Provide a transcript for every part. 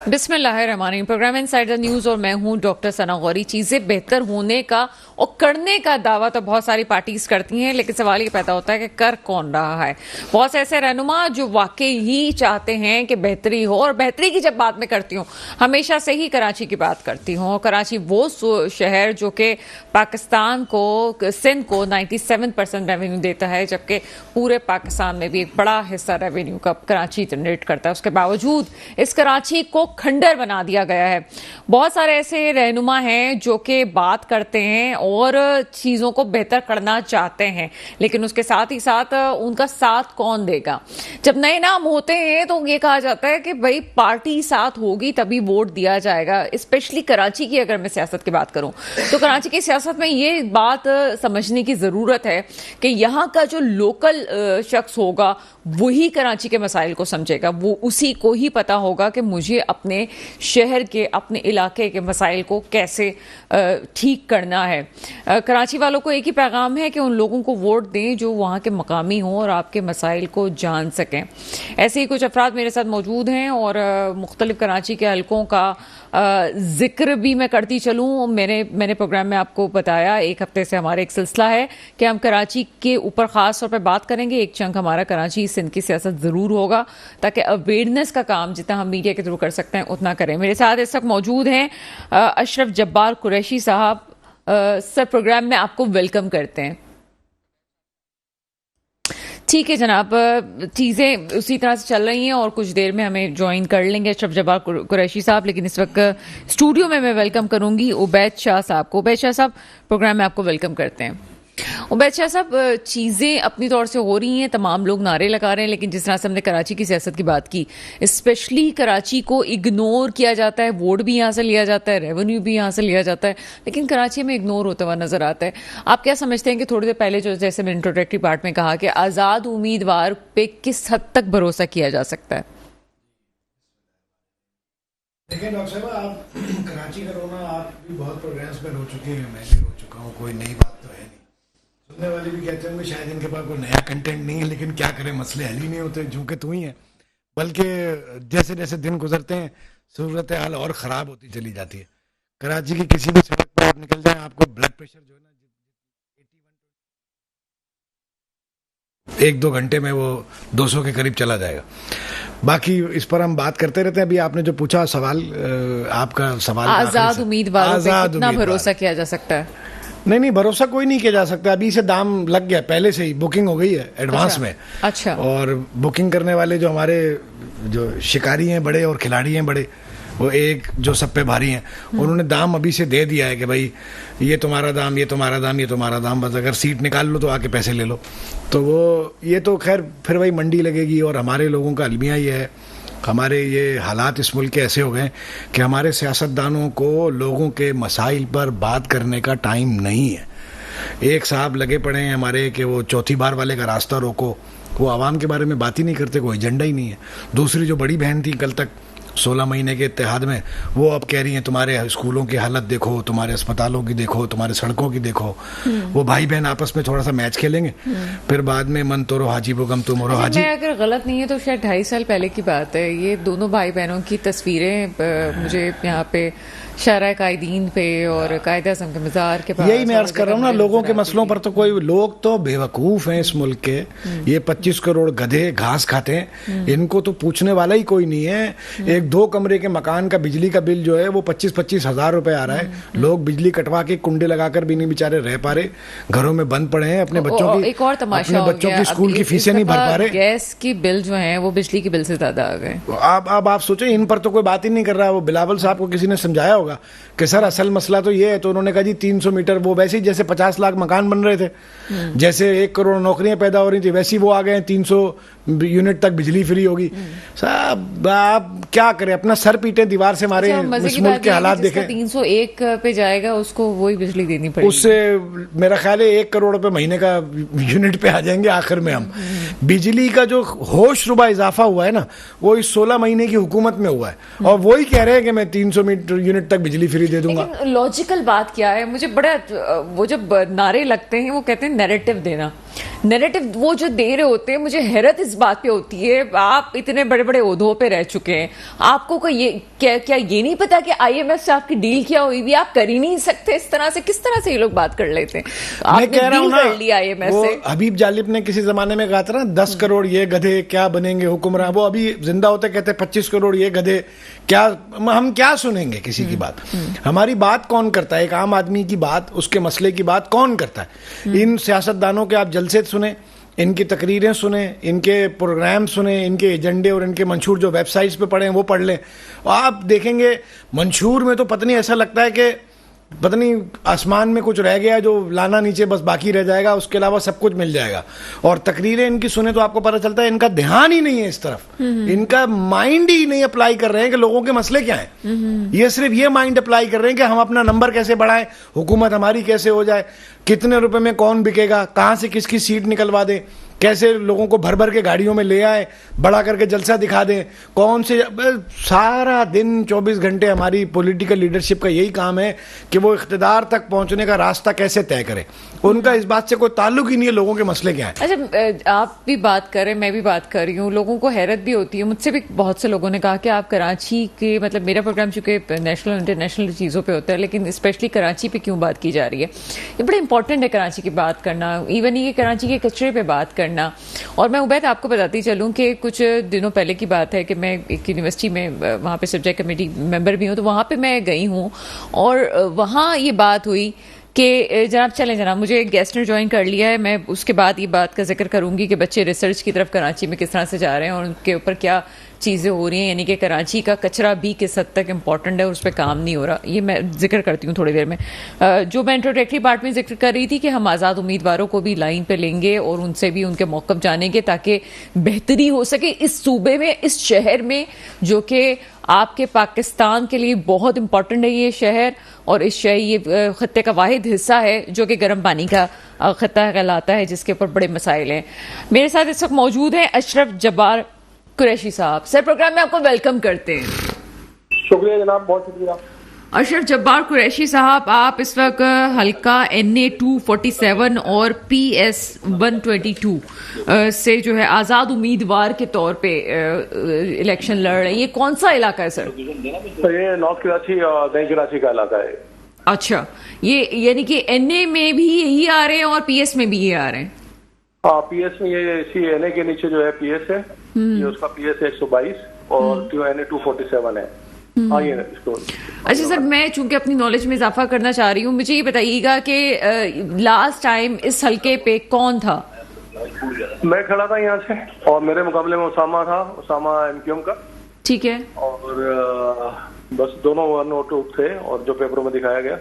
बिस्मिल्लाहिर्रहमानिर्रहीम। Programme inside the news और मैं हूं डॉक्टर सना गौरी। चीजें बेहतर होने का और करने का दावा तो बहुत सारी पार्टीज करती हैं, लेकिन सवाल ये पैदा होता है कि कर कौन रहा है। बहुत से ऐसे रहनुमा जो वाकई ही चाहते हैं कि बेहतरी हो, और बेहतरी की जब बात मैं करती हूँ हमेशा से ही कराची की बात करती हूँ। कराची वो शहर जो कि पाकिस्तान को, सिंध को 97% रेवेन्यू देता है, जबकि पूरे पाकिस्तान में भी एक बड़ा हिस्सा रेवेन्यू का कराची जनरेट करता है। उसके बावजूद इस कराची को खंडर बना दिया गया है। बहुत सारे ऐसे रहनुमा हैं जो कि बात करते हैं और चीजों को बेहतर करना चाहते हैं, लेकिन उसके साथ ही साथ उनका साथ कौन देगा। जब नए नाम होते हैं तो ये कहा जाता है कि भाई पार्टी साथ होगी तभी वोट दिया जाएगा। स्पेशली कराची की अगर मैं सियासत की बात करूं तो कराची की सियासत में ये बात समझने की जरूरत है कि यहां का जो लोकल शख्स होगा वही कराची के मसाइल को समझेगा। वो उसी को ही पता होगा कि मुझे अपने शहर के, अपने इलाके के मसाइल को कैसे ठीक करना है। कराची वालों को एक ही पैगाम है कि उन लोगों को वोट दें जो वहाँ के मकामी हों और आपके मसाइल को जान सकें। ऐसे ही कुछ अफराद मेरे साथ मौजूद हैं और मुख्तलिफ कराची के हलकों का जिक्र भी मैं करती चलूँ। मैंने प्रोग्राम में आपको बताया, एक हफ्ते से हमारा एक सिलसिला है कि हम कराची के ऊपर ख़ास तौर पर बात करेंगे। एक चंक हमारा कराची सिंध की सियासत ज़रूर होगा, ताकि अवेयरनेस का काम जितना हम मीडिया के थ्रू कर सकते हैं उतना करें। मेरे साथ इस वक्त मौजूद हैं अशरफ जब्बार कुरैशी साहब। सर, प्रोग्राम में आपको वेलकम करते हैं। ठीक है जनाब, चीज़ें उसी तरह से चल रही हैं और कुछ देर में हमें ज्वाइन कर लेंगे अशरफ जब्बार कुरैशी साहब, लेकिन इस वक्त स्टूडियो में मैं वेलकम करूंगी उबैद शाह साहब को। उबैद शाह साहब, प्रोग्राम में आपको वेलकम करते हैं। उबैद शाह साहब, चीज़ें अपनी तौर से हो रही हैं, तमाम लोग नारे लगा रहे हैं, लेकिन जिस तरह से हमने कराची की सियासत की बात की, स्पेशली कराची को इग्नोर किया जाता है। वोट भी यहाँ से लिया जाता है, रेवेन्यू भी यहाँ से लिया जाता है, लेकिन कराची में इग्नोर होता हुआ नजर आता है। आप क्या समझते हैं कि थोड़ी देर पहले जो, जैसे मैंने इंट्रोडक्टरी पार्ट में कहा कि आज़ाद उम्मीदवार पे किस हद तक भरोसा किया जा सकता है? देखिए डॉक्टर साहब, आप कराची का रोना, आप भी बहुत प्रोग्राम्स में रो चुके हैं, मैं भी रो चुका हूँ, कोई नई बात तो है नहीं। सुनने वाले भी कहते हैं शायद इनके पास कोई नया कंटेंट नहीं है, लेकिन क्या करें, मसले हल ही नहीं होते, झुके तो ही हैं। बल्कि जैसे जैसे दिन गुजरते हैं सूरत हाल और ख़राब होती चली जाती है। कराची की किसी भी सड़क पर आप निकल जाएं, आपको ब्लड प्रेशर जो है ना 1-2 घंटे में वो 200 के करीब चला जाएगा। बाकी इस पर हम बात करते रहते हैं। अभी आपने जो पूछा सवाल, आपका सवाल आज़ाद उम्मीदवारों पे कितना भरोसा किया जा सकता है? नहीं, भरोसा कोई नहीं किया जा सकता। अभी से दाम लग गया, पहले से ही बुकिंग हो गई है एडवांस में। अच्छा। और बुकिंग करने वाले जो हमारे जो शिकारी हैं बड़े और खिलाड़ी हैं बड़े, वो एक जो सब पे भारी हैं, उन्होंने दाम अभी से दे दिया है कि भाई ये तुम्हारा दाम, ये तुम्हारा दाम, ये तुम्हारा दाम, बस अगर सीट निकाल लो तो आके पैसे ले लो। तो वो ये तो खैर फिर वही मंडी लगेगी। और हमारे लोगों का अलमिया ये है, हमारे ये हालात इस मुल्क के ऐसे हो गए कि हमारे सियासतदानों को लोगों के मसाइल पर बात करने का टाइम नहीं है। एक साहब लगे पड़े हैं हमारे कि वो चौथी बार वाले का रास्ता रोको, वो आवाम के बारे में बात ही नहीं करते, कोई एजेंडा ही नहीं है। दूसरी जो बड़ी बहन थी कल तक 16 महीने के इत्तेहाद में, वो अब कह रही हैं तुम्हारे स्कूलों की हालत देखो, तुम्हारे अस्पतालों की देखो, तुम्हारे सड़कों की देखो। वो भाई बहन आपस में थोड़ा सा मैच खेलेंगे, फिर बाद में मन तो रो हाजी वो गम तुम रो हाजी। मैं अगर गलत नहीं है तो शायद 2.5 साल पहले की बात है। ये दोनों भाई बहनों की तस्वीरें मुझे यहाँ पे शाहराह कायदीन पे और कायद-ए-आज़म के मज़ार के पास, यही मैं अर्ज कर रहा हूँ ना, लोगों के मसलों पर तो कोई, लोग तो बेवकूफ़ हैं इस मुल्क के। ये 25 करोड़ गधे घास खाते हैं, इनको तो पूछने वाला ही कोई नहीं है। एक 2 कमरे के मकान का बिजली का बिल जो है वो 25-25 हज़ार रुपए आ रहा है। लोग बिजली कटवा के कुंडे लगाकर भी नहीं बेचारे रह पा रहे, घरों में बंद पड़े हैं, अपने बच्चों की, एक और तमाशा अपने बच्चों की स्कूल की फीसें नहीं भर पा रहे। गैस की बिल जो है वो बिजली के बिल से ज्यादा आ गए। अब आप सोचो, इन पर तो कोई बात ही नहीं कर रहा। वो बिलावल साहब को किसी ने समझाया होगा कि सर असल मसला तो ये है, तो उन्होंने कहा जी 300 मीटर, वो वैसे ही जैसे 50 लाख मकान बन रहे थे, जैसे 1 करोड़ नौकरियां पैदा हो रही थी, वैसी वो आ गए 300 यूनिट तक बिजली फ्री होगी। साहब आप क्या करें, अपना सर पीटे दीवार से मारे, इस मुल्क के हालात देखें। 301 पे जाएगा उसको वही बिजली देनी पड़ेगी। उससे मेरा ख्याल है 1 करोड़ रुपए महीने का यूनिट पे आ जाएंगे आखिर में हम। बिजली का जो होश रुबा इजाफा हुआ है ना, वो इस 16 महीने की हुकूमत में हुआ है, और वही कह रहे हैं कि मैं 300 यूनिट तक बिजली फ्री दे दूंगा। लॉजिकल बात क्या है, मुझे बड़ा वो जब नारे लगते हैं वो कहते हैं नैरेटिव देना। नैरेटिव वो जो दे रहे होते हैं, मुझे हैरत इस बात पे होती है, आप इतने बड़े बड़े ओहदों पे रह चुके हैं, आपको कोई ये क्या ये नहीं पता कि आईएमएफ से आपकी डील क्या हुई भी? आप कर ही नहीं सकते इस तरह से, किस तरह से ये लोग बात कर लेते हैं? मैं कह रहा हूं ना, कर लिया आईएमएफ वो से। हबीब जालिब ने किसी जमाने में कहा था ना, 10 करोड़ ये गधे क्या बनेंगे हुक्मरान। वो अभी जिंदा होते कहते 25 करोड़ ये गधे क्या, हम क्या सुनेंगे किसी की बात? हमारी बात कौन करता है? एक आम आदमी की बात, उसके मसले की बात कौन करता है? इन सियासतदानों के आप जलसे सुने, इनकी तकरीरें सुने, इनके प्रोग्राम सुने, इनके एजेंडे और इनके मंशूर जो वेबसाइट्स पे पढ़े हैं वो पढ़ लें। आप देखेंगे मंशूर में तो पता नहीं, ऐसा लगता है कि पता नहीं आसमान में कुछ रह गया जो लाना नीचे बस बाकी रह जाएगा, उसके अलावा सब कुछ मिल जाएगा। और तकरीरें इनकी सुने तो आपको पता चलता है इनका ध्यान ही नहीं है इस तरफ, इनका माइंड ही नहीं अप्लाई कर रहे हैं कि लोगों के मसले क्या हैं। ये सिर्फ ये माइंड अप्लाई कर रहे हैं कि हम अपना नंबर कैसे बढ़ाएं, हुकूमत हमारी कैसे हो जाए, कितने रुपए में कौन बिकेगा, कहां से किसकी सीट निकलवा दे, कैसे लोगों को भर भर के गाड़ियों में ले आए, बड़ा करके जलसा दिखा दें, कौन से सारा दिन 24 घंटे हमारी पॉलिटिकल लीडरशिप का यही काम है कि वो इख्तिदार तक पहुंचने का रास्ता कैसे तय करे। उनका इस बात से कोई ताल्लुक ही नहीं है लोगों के मसले क्या हैं। अच्छा, आप भी बात कर रहे हैं, मैं भी बात कर रही हूँ, लोगों को हैरत भी होती है। मुझसे भी बहुत से लोगों ने कहा कि आप कराची के, मतलब मेरा प्रोग्राम चूंकि नेशनल इंटरनेशनल चीज़ों पे होता है, लेकिन स्पेशली कराची पे क्यों बात की जा रही है? ये बड़ा इंपॉर्टेंट है कराची की बात करना, इवन ये कराची के कचरे पे बात करना। और मैं उबैद आपको बताती चलूं कि कुछ दिनों पहले की बात है कि मैं एक यूनिवर्सिटी में वहाँ पे सब्जेक्ट कमेटी मेंबर भी हूँ, तो वहाँ पे मैं गई हूँ और वहाँ ये बात हुई कि जनाब चलें जनाब, मुझे एक गेस्ट ने ज्वाइन कर लिया है, मैं उसके बाद ये बात का जिक्र करूंगी कि बच्चे रिसर्च की तरफ कराची में किस तरह से जा रहे हैं और उनके ऊपर क्या चीज़ें हो रही हैं, यानी कि कराची का कचरा भी किस हद तक इम्पॉर्टेंट है और उस पर काम नहीं हो रहा। ये मैं जिक्र करती हूँ थोड़ी देर में। जो मैं इंट्रोडक्टरी पार्ट में जिक्र कर रही थी कि हम आज़ाद उम्मीदवारों को भी लाइन पे लेंगे और उनसे भी उनके मौक़िफ़ जानेंगे ताकि बेहतरी हो सके इस सूबे में, इस शहर में, जो कि आपके पाकिस्तान के लिए बहुत इंपॉर्टेंट है ये शहर, और इस शहर ये खत्ते का वाहिद हिस्सा है जो कि गर्म पानी का खत्ता कहलाता है, जिसके ऊपर बड़े मसाइल हैं। मेरे साथ इस वक्त मौजूद हैं अशरफ जब्बार कुरैशी साहब। सर, प्रोग्राम में आपको वेलकम करते हैं। शुक्रिया जनाब, बहुत शुक्रिया। अशरफ जब्बार कुरैशी साहब, आप इस वक्त हल्का NA 247 और PS 122 से जो है आज़ाद उम्मीदवार के तौर पे इलेक्शन लड़ रहे हैं। ये कौन सा इलाका है सर? तो ये नॉर्थ कराची और नई कराची का इलाका है। अच्छा, ये यानी कि NA में भी यही आ रहे हैं और PS में भी ये आ रहे हैं? हाँ, PS में ये इसी NA के नीचे जो है PS है, ये उसका PS है 122 और NA 247 है। हाँ, ये इसको। अच्छा सर, मैं चूंकि अपनी नॉलेज में इजाफा करना चाह रही हूँ, मुझे ये बताइएगा कि लास्ट टाइम इस हल्के पे कौन था? मैं खड़ा था यहाँ से और मेरे मुकाबले में उसामा था, उसामा MQM का। ठीक है। और बस दोनों वन और टू थे और जो पेपरों में दिखाया गया।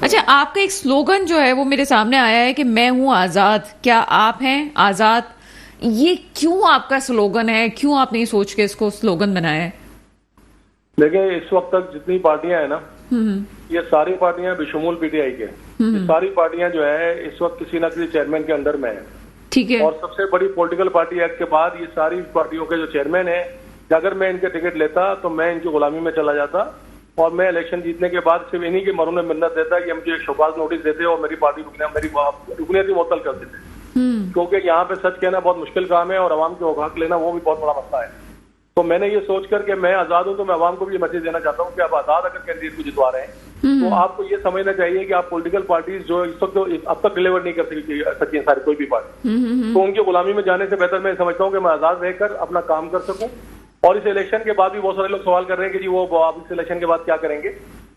अच्छा, आपका एक स्लोगन जो है वो मेरे सामने आया है कि मैं हूँ आजाद, क्या आप हैं आजाद? ये क्यों आपका स्लोगन है, क्यों आपने ये सोच के इसको स्लोगन बनाया है? देखिए, इस वक्त तक जितनी पार्टियां हैं ना, ये सारी पार्टियां बेशुमार PTI के, ये सारी पार्टियां जो है इस वक्त किसी न किसी चेयरमैन के अंडर में है। ठीक है। और सबसे बड़ी पॉलिटिकल पार्टी एक्ट के बाद ये सारी पार्टियों के जो चेयरमैन है, अगर मैं इनके टिकट लेता तो मैं इनकी गुलामी में चला जाता और मैं इलेक्शन जीतने के बाद सिर्फ इन्हीं के मरों में मिन्नत देता कि मुझे एक शोकाज नोटिस देते और मेरी पार्टी रुकने की मुअत्तल कर देते। क्योंकि यहाँ पे सच कहना बहुत मुश्किल काम है और अवाम के हक लेना वो भी बहुत बड़ा मसला है। तो मैंने ये सोच कर के मैं आजाद हूँ, तो मैं अवाम को भी ये मैसेज देना चाहता हूँ कि आप आजाद अगर कैंडिडेट को जितवा रहे हैं तो आपको ये समझना चाहिए कि आप पॉलिटिकल पार्टीज जो इस वक्त अब तक डिलीवर नहीं कर सकी है सारी कोई भी पार्टी, तो उनकी गुलामी में जाने से बेहतर मैं समझता हूँ कि मैं आजाद रहकर अपना काम कर सकूं। और इस इलेक्शन के बाद भी बहुत सारे लोग सवाल कर रहे हैं कि जी वो आप इस इलेक्शन के बाद क्या करेंगे,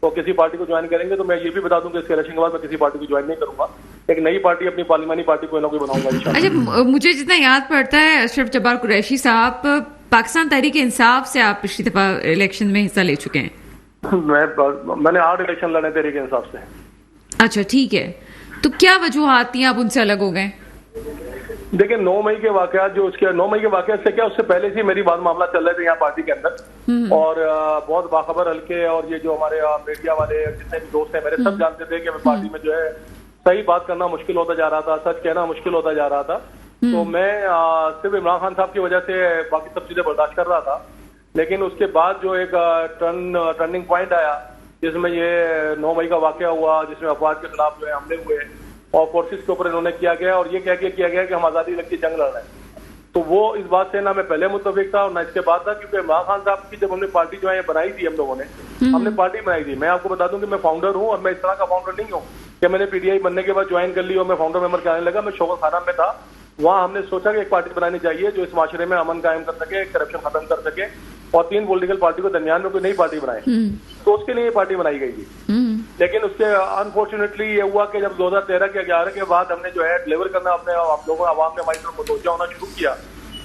तो किसी पार्टी को ज्वाइन करेंगे। तो मैं ये भी बता दूं कि इस इलेक्शन के बाद मैं किसी पार्टी को ज्वाइन नहीं करूंगा, एक नई पार्टी, अपनी पार्लिमानी पार्टी कोई ना कोई बनाऊंगा इंशाल्लाह। अच्छा, मुझे जितना याद पड़ता है अशरफ जब्बार कुरैशी साहब, पाकिस्तान तहरीक इंसाफ से आप पिछली दफा इलेक्शन में हिस्सा ले चुके हैं। मैंने 8 इलेक्शन लड़े तहरीक इंसाफ से। अच्छा, ठीक है। तो क्या वजूहात थी आप उनसे अलग हो गए? देखिए, 9 मई के वाकयात जो उसके 9 मई के वाकयात से क्या, उससे पहले से मेरी बात मामला चल रहे थे यहाँ पार्टी के अंदर और बहुत बाखबर हल्के और ये जो हमारे मीडिया वाले जितने भी दोस्त हैं मेरे, सब जानते थे कि मैं पार्टी में जो है सही बात करना मुश्किल होता जा रहा था, सच कहना मुश्किल होता जा रहा था। तो मैं सिर्फ इमरान खान साहब की वजह से बाकी सब चीजें बर्दाश्त कर रहा था, लेकिन उसके बाद जो एक टर्निंग पॉइंट आया जिसमें ये 9 मई का वाकया हुआ, जिसमें अफवाज के खिलाफ जो है हमले हुए, और फोर्सेस के ऊपर इन्होंने किया गया, और ये कह के किया गया कि हम आजादी लग के जंग लड़ रहे हैं। तो वो इस बात से ना मैं पहले मुतफिक था और ना इसके बाद था, क्योंकि इमरान खान साहब की जब हमने पार्टी जो है बनाई थी, हम लोगों ने हमने पार्टी बनाई थी। मैं आपको बता दूं कि मैं फाउंडर हूं, और मैं इस तरह का फाउंडर नहीं हूं कि मैंने पीटीआई बनने के बाद ज्वाइन कर ली और मैं फाउंडर मेंबर के आने लगा। मैं शौकत खाना में था, वहां हमने सोचा कि एक पार्टी बनानी चाहिए जो इस माशरे में अमन कायम कर सके, करप्शन खत्म कर सके, और 3 पॉलिटिकल पार्टी को दरमियान में कोई नई पार्टी बनाए। तो उसके लिए ये पार्टी बनाई गई थी। लेकिन उसके अनफॉर्चुनेटली ये हुआ कि जब 2013 के 11 के बाद हमने जो है डिलीवर करना अपने आप लोगों आवाम ने हमारी तरफ मुतवज्जा होना शुरू किया,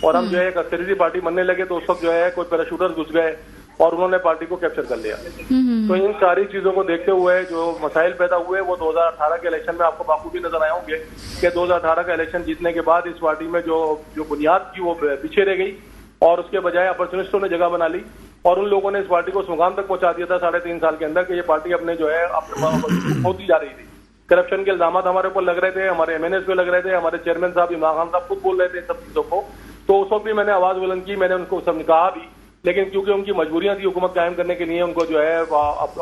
और हम जो है एक अक्सरी पार्टी बनने लगे, तो उस वक्त जो है कोई पैराशूटर्स घुस गए और उन्होंने पार्टी को कैप्चर कर लिया। तो इन सारी चीजों को देखते हुए जो मसाइल पैदा हुए वो 2018 के इलेक्शन में आपको बाखूबी नजर आए होंगे कि 2018 का इलेक्शन जीतने के बाद इस पार्टी में जो बुनियाद थी वो पीछे रह गई, और उसके बजाय अपॉर्चुनिस्टों ने जगह बना ली, और उन लोगों ने इस पार्टी को उस मुकाम तक पहुंचा दिया था 3.5 साल के अंदर कि ये पार्टी अपने जो है होती जा रही थी। करप्शन के इल्जाम हमारे ऊपर लग रहे थे, हमारे एमएनएस पे लग रहे थे, हमारे चेयरमैन साहब इमरान खान साहब खुद बोल रहे थे इन सब चीजों को। तो उस वक्त भी मैंने आवाज बुलंद की, मैंने उनको सब कहा भी, लेकिन क्योंकि उनकी मजबूरियां थी हुकूमत कायम करने के लिए, उनको जो है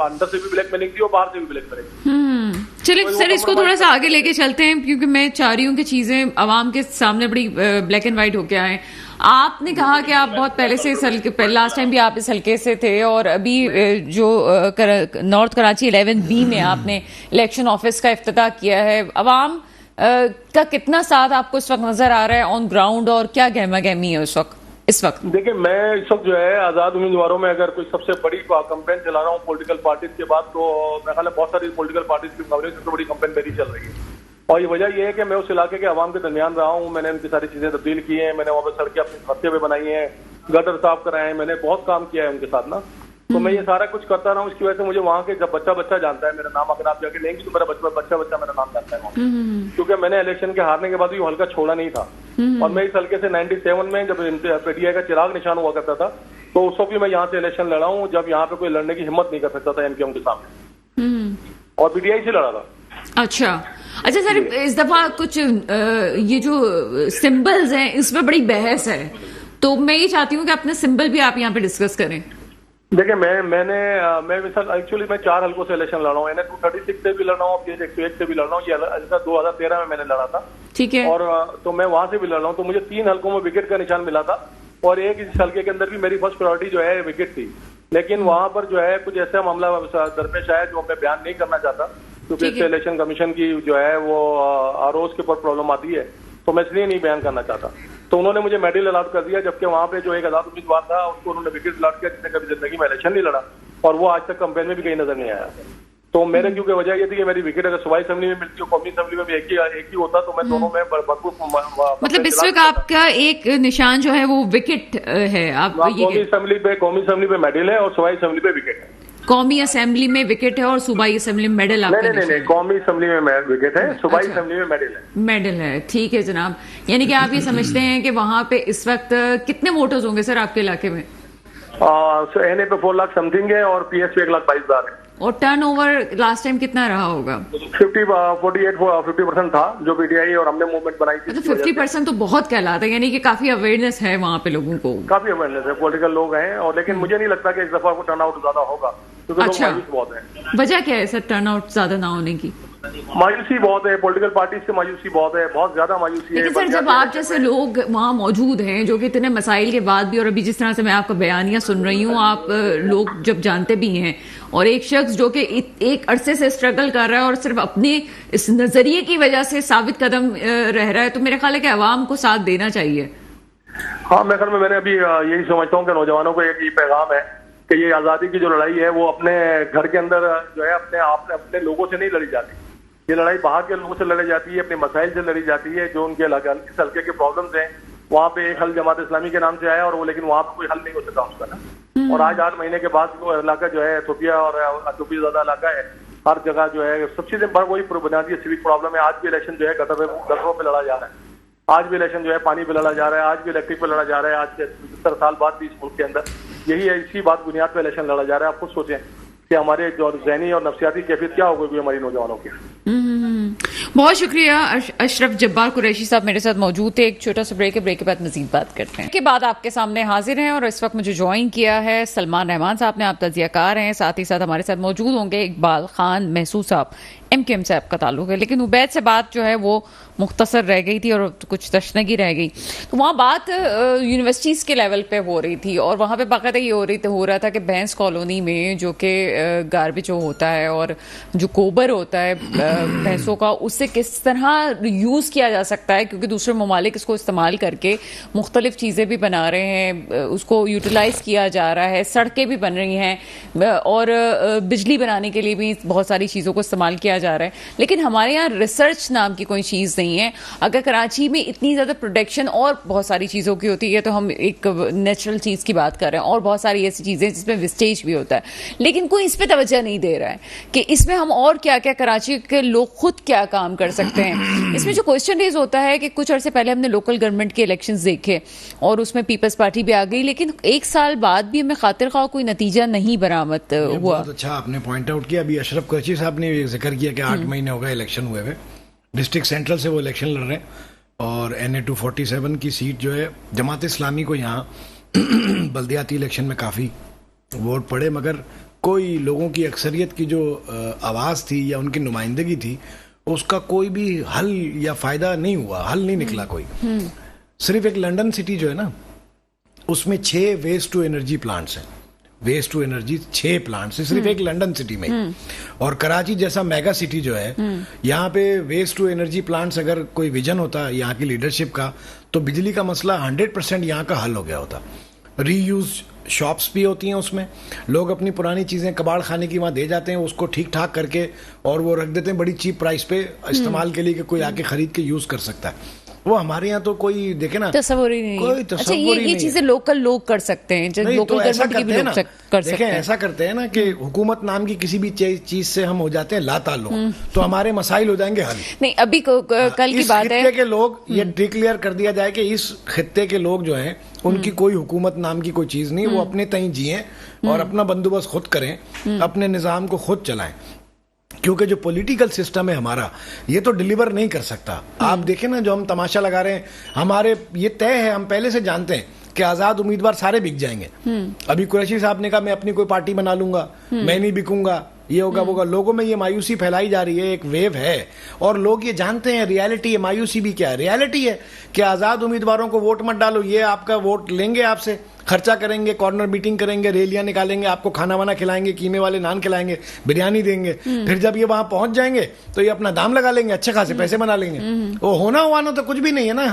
अंदर से भी ब्लैकमेलिंग थी और बाहर से भी ब्लैकमेलिंग। चलिए सर, इसको थोड़ा सा आगे लेके चलते हैं, क्योंकि मैं चाह रही हूँ कि चीजें आवाम के सामने बड़ी ब्लैक एंड व्हाइट होके आए। आपने कहा कि आप बहुत पहले से इस हल्के, लास्ट टाइम भी आप इस हल्के से थे, और अभी जो नॉर्थ कराची 11B में आपने इलेक्शन ऑफिस का इफ्तिताह किया है। अवाम का कितना साथ आपको इस वक्त नजर आ रहा है ऑन ग्राउंड, और क्या गहमा गहमी है इस वक्त? देखिए, मैं इस वक्त जो है आजाद उम्मीदवारों में अगर कोई सबसे बड़ी कंपेन चला रहा हूँ पॉलिटिकल पार्टीज के बाद, तो मेरे ख्याल है बहुत सारी पॉलिटिकल पार्टीज के मुकाबले सबसे बड़ी कंपेन मेरी चल रही है। और ये वजह यह है कि मैं उस इलाके के आवाम के दरमियान रहा हूँ, मैंने उनकी सारी चीजें तब्दील की हैं, मैंने वहाँ पर सड़कें अपने खर्चे पे बनाई हैं, गटर साफ कराए हैं, मैंने बहुत काम किया है उनके साथ ना। तो मैं ये सारा कुछ करता रहा हूँ, इसकी वजह से मुझे वहाँ के जब बच्चा जानता है मेरा नाम, अगर आप जाके लेंगे तो मेरा बच्चा मेरा नाम जानता है, क्योंकि मैंने इलेक्शन के हारने के बाद भी हल्का छोड़ा नहीं था। और मैं इस हल्के से 97 में जब पीटीआई का चिराग निशान हुआ करता था, तो उस वक्त भी मैं यहाँ से इलेक्शन लड़ा हूँ जब यहाँ पे कोई लड़ने की हिम्मत नहीं कर सकता था एमपीएम के सामने, और पीटीआई से लड़ा था। अच्छा सर, इस दफा कुछ ये जो सिंबल्स हैं इसमें बड़ी बहस है, तो मैं ये चाहती हूँ कि अपने सिंबल भी आप यहाँ पे डिस्कस करें। देखिए, मैं एक्चुअली मैं 4 हल्कों से इलेक्शन लड़ा हूँ, 236 से भी लड़ा हूँ, 101 से भी लड़ा हूँ, ये 2013 में मैंने लड़ा था, ठीक है, और तो मैं वहां से भी लड़ रहा हूँ। तो मुझे 3 हल्कों में विकेट का निशान मिला था, और एक इस हल्के के अंदर भी मेरी फर्स्ट प्रायोरिटी जो है विकेट थी। लेकिन वहां पर जो है कुछ ऐसा मामला दरपेश आया जो मैं बयान नहीं करना चाहता, क्योंकि इससे इलेक्शन कमीशन की जो है वो आरओज के ऊपर प्रॉब्लम आती है, तो मैं इसलिए नहीं बयान करना चाहता। तो उन्होंने मुझे मेडल अलाउट कर दिया, जबकि वहां पे जो एक आजाद उम्मीदवार था उसको उन्होंने विकेट अलाउट किया, जिसने कभी जिंदगी में इलेक्शन नहीं लड़ा, और वो आज तक कैंपेन में भी कहीं नजर नहीं आया। तो मेरे क्योंकि वजह ये थी कि मेरी विकेट अगर सूबाई असेंबली में मिलती, कौमी असेंबली में भी एक ही होता, तो मैं दोनों में भरपूर, मतलब इस वक्त आपका एक निशान जो है वो विकेट है। आप कौमी असेंबली पे मेडल है और सूबाई असेंबली पे विकेट है। कौमी असेंबली में विकेट है और सूबाई असेंबली में मेडल आपका? नहीं, कौमी असेंबली में विकेट है, सूबाई असेंबली में मेडल है। ठीक है जनाब, यानी कि आप ये समझते हैं कि वहां पे इस वक्त कितने वोटर्स होंगे सर आपके इलाके में? एनए पे 4 लाख समथिंग है और पीएस पे 1,22,000 है। और टर्नओवर लास्ट टाइम कितना रहा होगा? 50% था जो पीटीआई और हमने मूवमेंट बनाई थी। तो 50% तो बहुत कहलाता है, यानी कि काफी अवेयरनेस है वहाँ पे लोगों को, काफी अवेयरनेस है, पॉलिटिकल लोग हैं, और लेकिन मुझे नहीं लगता कि इस दफा को टर्नआउट ज्यादा होगा, क्योंकि लोग मायूस बहुत है। वजह क्या है सर टर्नआउट ज्यादा ना होने की? मायूसी बहुत है, पॉलिटिकल पार्टी से मायूसी बहुत है, बहुत ज्यादा मायूसी है। लेकिन सर जब आप जैसे लोग वहाँ मौजूद हैं जो कि इतने मसाइल के बाद भी, और अभी जिस तरह से मैं आपका बयानिया सुन रही हूँ, आप लोग जब जानते भी हैं, और एक शख्स जो कि एक अरसे से स्ट्रगल कर रहा है और सिर्फ अपने इस नजरिए की वजह से साबित कदम रह रहा है, तो मेरे ख्याल है कि अवाम को साथ देना चाहिए। हाँ, मेरे ख्याल में मैंने अभी यही समझता हूँ कि नौजवानों को एक पैगाम है कि ये आजादी की जो लड़ाई है वो अपने घर के अंदर जो है अपने लोगों से नहीं लड़ी जाती, ये लड़ाई बाहर के लोगों से लड़ी जाती है, अपने मसाइल से लड़ी जाती है, जो उनके इस हल्के के प्रॉब्लम्स हैं। वहाँ पे एक हल जमात इस्लामी के नाम से आया, और वो लेकिन वहाँ पे कोई हल नहीं हो सका उसका ना। और आज 8 महीने के बाद वो इलाका जो है थोपिया और थोपिया ज्यादा इलाका है, हर जगह जो है सब चीजें वही बुनियादी सिविक प्रॉब्लम है। आज भी इलेक्शन जो है गटरों पे लड़ा जा रहा है, आज भी इलेक्शन जो है पानी पे लड़ा जा रहा है, आज भी इलेक्ट्रिक पे लड़ा जा रहा है। आज से 70 साल बाद भी इस मुल्क के अंदर यही है, इसी बात बुनियाद पे इलेक्शन लड़ा जा रहा है। आप खुद सोचें कि हमारे जो ज़हनी और नफ्सियाती कैफियत क्या हो गई हमारी नौजवानों की। बहुत शुक्रिया अशरफ जब्बार कुरैशी साहब मेरे साथ मौजूद थे। एक छोटा सा ब्रेक है, ब्रेक के बाद मजीद बात करते हैं। के बाद आपके सामने हाजिर हैं और इस वक्त मुझे ज्वाइन किया है सलमान रहमान साहब ने, आप तजियाकार हैं। साथ ही साथ हमारे साथ मौजूद होंगे इकबाल खान महसूद साहब, MKM से आपका ताल्लुक है, लेकिन उबैद से बात जो है वो मुख्तसर रह गई थी और कुछ तशनगी रह गई। तो वहाँ बात यूनिवर्सिटीज़ के लेवल पे हो रही थी और वहाँ पे बाकायदा ये हो रहा था कि भैंस कॉलोनी में जो कि गार्बेज होता है और जो गोबर होता है भैंसों का, उससे किस तरह यूज़ किया जा सकता है, क्योंकि दूसरे ममालिक इसको इस्तेमाल करके मुख्तलिफ चीज़ें भी बना रहे हैं, उसको यूटिलाइज किया जा रहा है, सड़कें भी बन रही हैं और बिजली बनाने के लिए भी बहुत सारी चीज़ों को इस्तेमाल किया जा रहा है। लेकिन हमारे यहाँ रिसर्च नाम की कोई चीज़ नहीं है। अगर कराची में इतनी ज़्यादा प्रोडक्शन और बहुत सारी चीज़ों की होती है तो हम एक नेचुरल चीज़ की बात कर रहे हैं और बहुत सारी ऐसी चीज़ें जिसमें वेस्टेज भी होता है, लेकिन कोई इस पर तवज्जो नहीं दे रहा है कि इसमें हम और क्या क्या कराची के लोग खुद क्या काम कर सकते हैं। इसमें जो क्वेश्चन रेज होता है कि कुछ अर्से पहले हमने लोकल गवर्नमेंट के इलेक्शंस देखे और उसमें पीपल्स पार्टी भी आ गई, लेकिन एक साल बाद भी हमें खातिर खा कोई नतीजा नहीं बरामद हुआ। बहुत अच्छा आपने पॉइंट आउट किया। अभी अशरफ कुरैशी साहब ने जिक्र किया कि 8 महीने हो गए इलेक्शन हुए हुए, डिस्ट्रिक्ट सेंट्रल से वो इलेक्शन लड़ रहे हैं और NA-247 की सीट जो है जमात इस्लामी को यहाँ बल्दियाती इलेक्शन में काफ़ी वोट पड़े, मगर कोई लोगों की अक्सरियत की जो आवाज़ थी या उनकी नुमाइंदगी थी उसका कोई भी हल या फ़ायदा नहीं हुआ, हल नहीं निकला कोई। सिर्फ एक लंदन सिटी जो है ना, उसमें 6 वेस्ट टू एनर्जी प्लांट्स हैं, वेस्ट टू एनर्जी 6 प्लांट्स सिर्फ एक लंदन सिटी में। और कराची जैसा मेगा सिटी जो है, यहाँ पे वेस्ट टू एनर्जी प्लांट्स अगर कोई विजन होता यहाँ की लीडरशिप का, तो बिजली का मसला 100% यहाँ का हल हो गया होता। रीयूज शॉप्स भी होती हैं, उसमें लोग अपनी पुरानी चीज़ें कबाड़ खाने की वहाँ दे जाते हैं, उसको ठीक ठाक करके और वो रख देते हैं बड़ी चीप प्राइस पे इस्तेमाल के लिए कि कोई आके खरीद के यूज़ कर सकता है। वो हमारे यहाँ तो कोई देखे ना, तस्वीर ही नहीं। कोई अच्छा, तस्वीर ये चीजें लोकल लोग कर सकते हैं, जो लोकल गवर्नमेंट की भी लोग कर सकते हैं। ऐसा करते हैं ना कि हुकूमत नाम की किसी भी चीज से हम हो जाते हैं लाताल्लुक, तो हमारे मसाइल हो जाएंगे हल। नहीं, अभी कल की बात है के लोग ये डिक्लेयर कर दिया जाए कि इस खित्ते के लोग जो हैं उनकी कोई हुकूमत नाम की कोई चीज नहीं, वो अपने तय जिए और अपना बंदोबस्त खुद करें, अपने निजाम को खुद चलाएं, क्योंकि जो पॉलिटिकल सिस्टम है हमारा ये तो डिलीवर नहीं कर सकता। आप देखें ना, जो हम तमाशा लगा रहे हैं, हमारे ये तय है, हम पहले से जानते हैं कि आजाद उम्मीदवार सारे बिक जाएंगे। अभी कुरैशी साहब ने कहा मैं अपनी कोई पार्टी बना लूंगा, मैं नहीं बिकूंगा, ये होगा वो होगा। लोगों में ये मायूसी फैलाई जा रही है, एक वेव है और लोग ये जानते हैं रियलिटी है। मायूसी भी क्या है, रियलिटी है कि आजाद उम्मीदवारों को वोट मत डालो, ये आपका वोट लेंगे, आपसे खर्चा करेंगे, कॉर्नर मीटिंग करेंगे, रैलियां निकालेंगे, आपको खाना वाना खिलाएंगे, कीमे वाले नान खिलाएंगे, बिरयानी देंगे, फिर जब ये वहां पहुंच जाएंगे तो ये अपना दाम लगा लेंगे, अच्छे खासे पैसे बना लेंगे। वो होना हुआना तो कुछ भी नहीं है ना।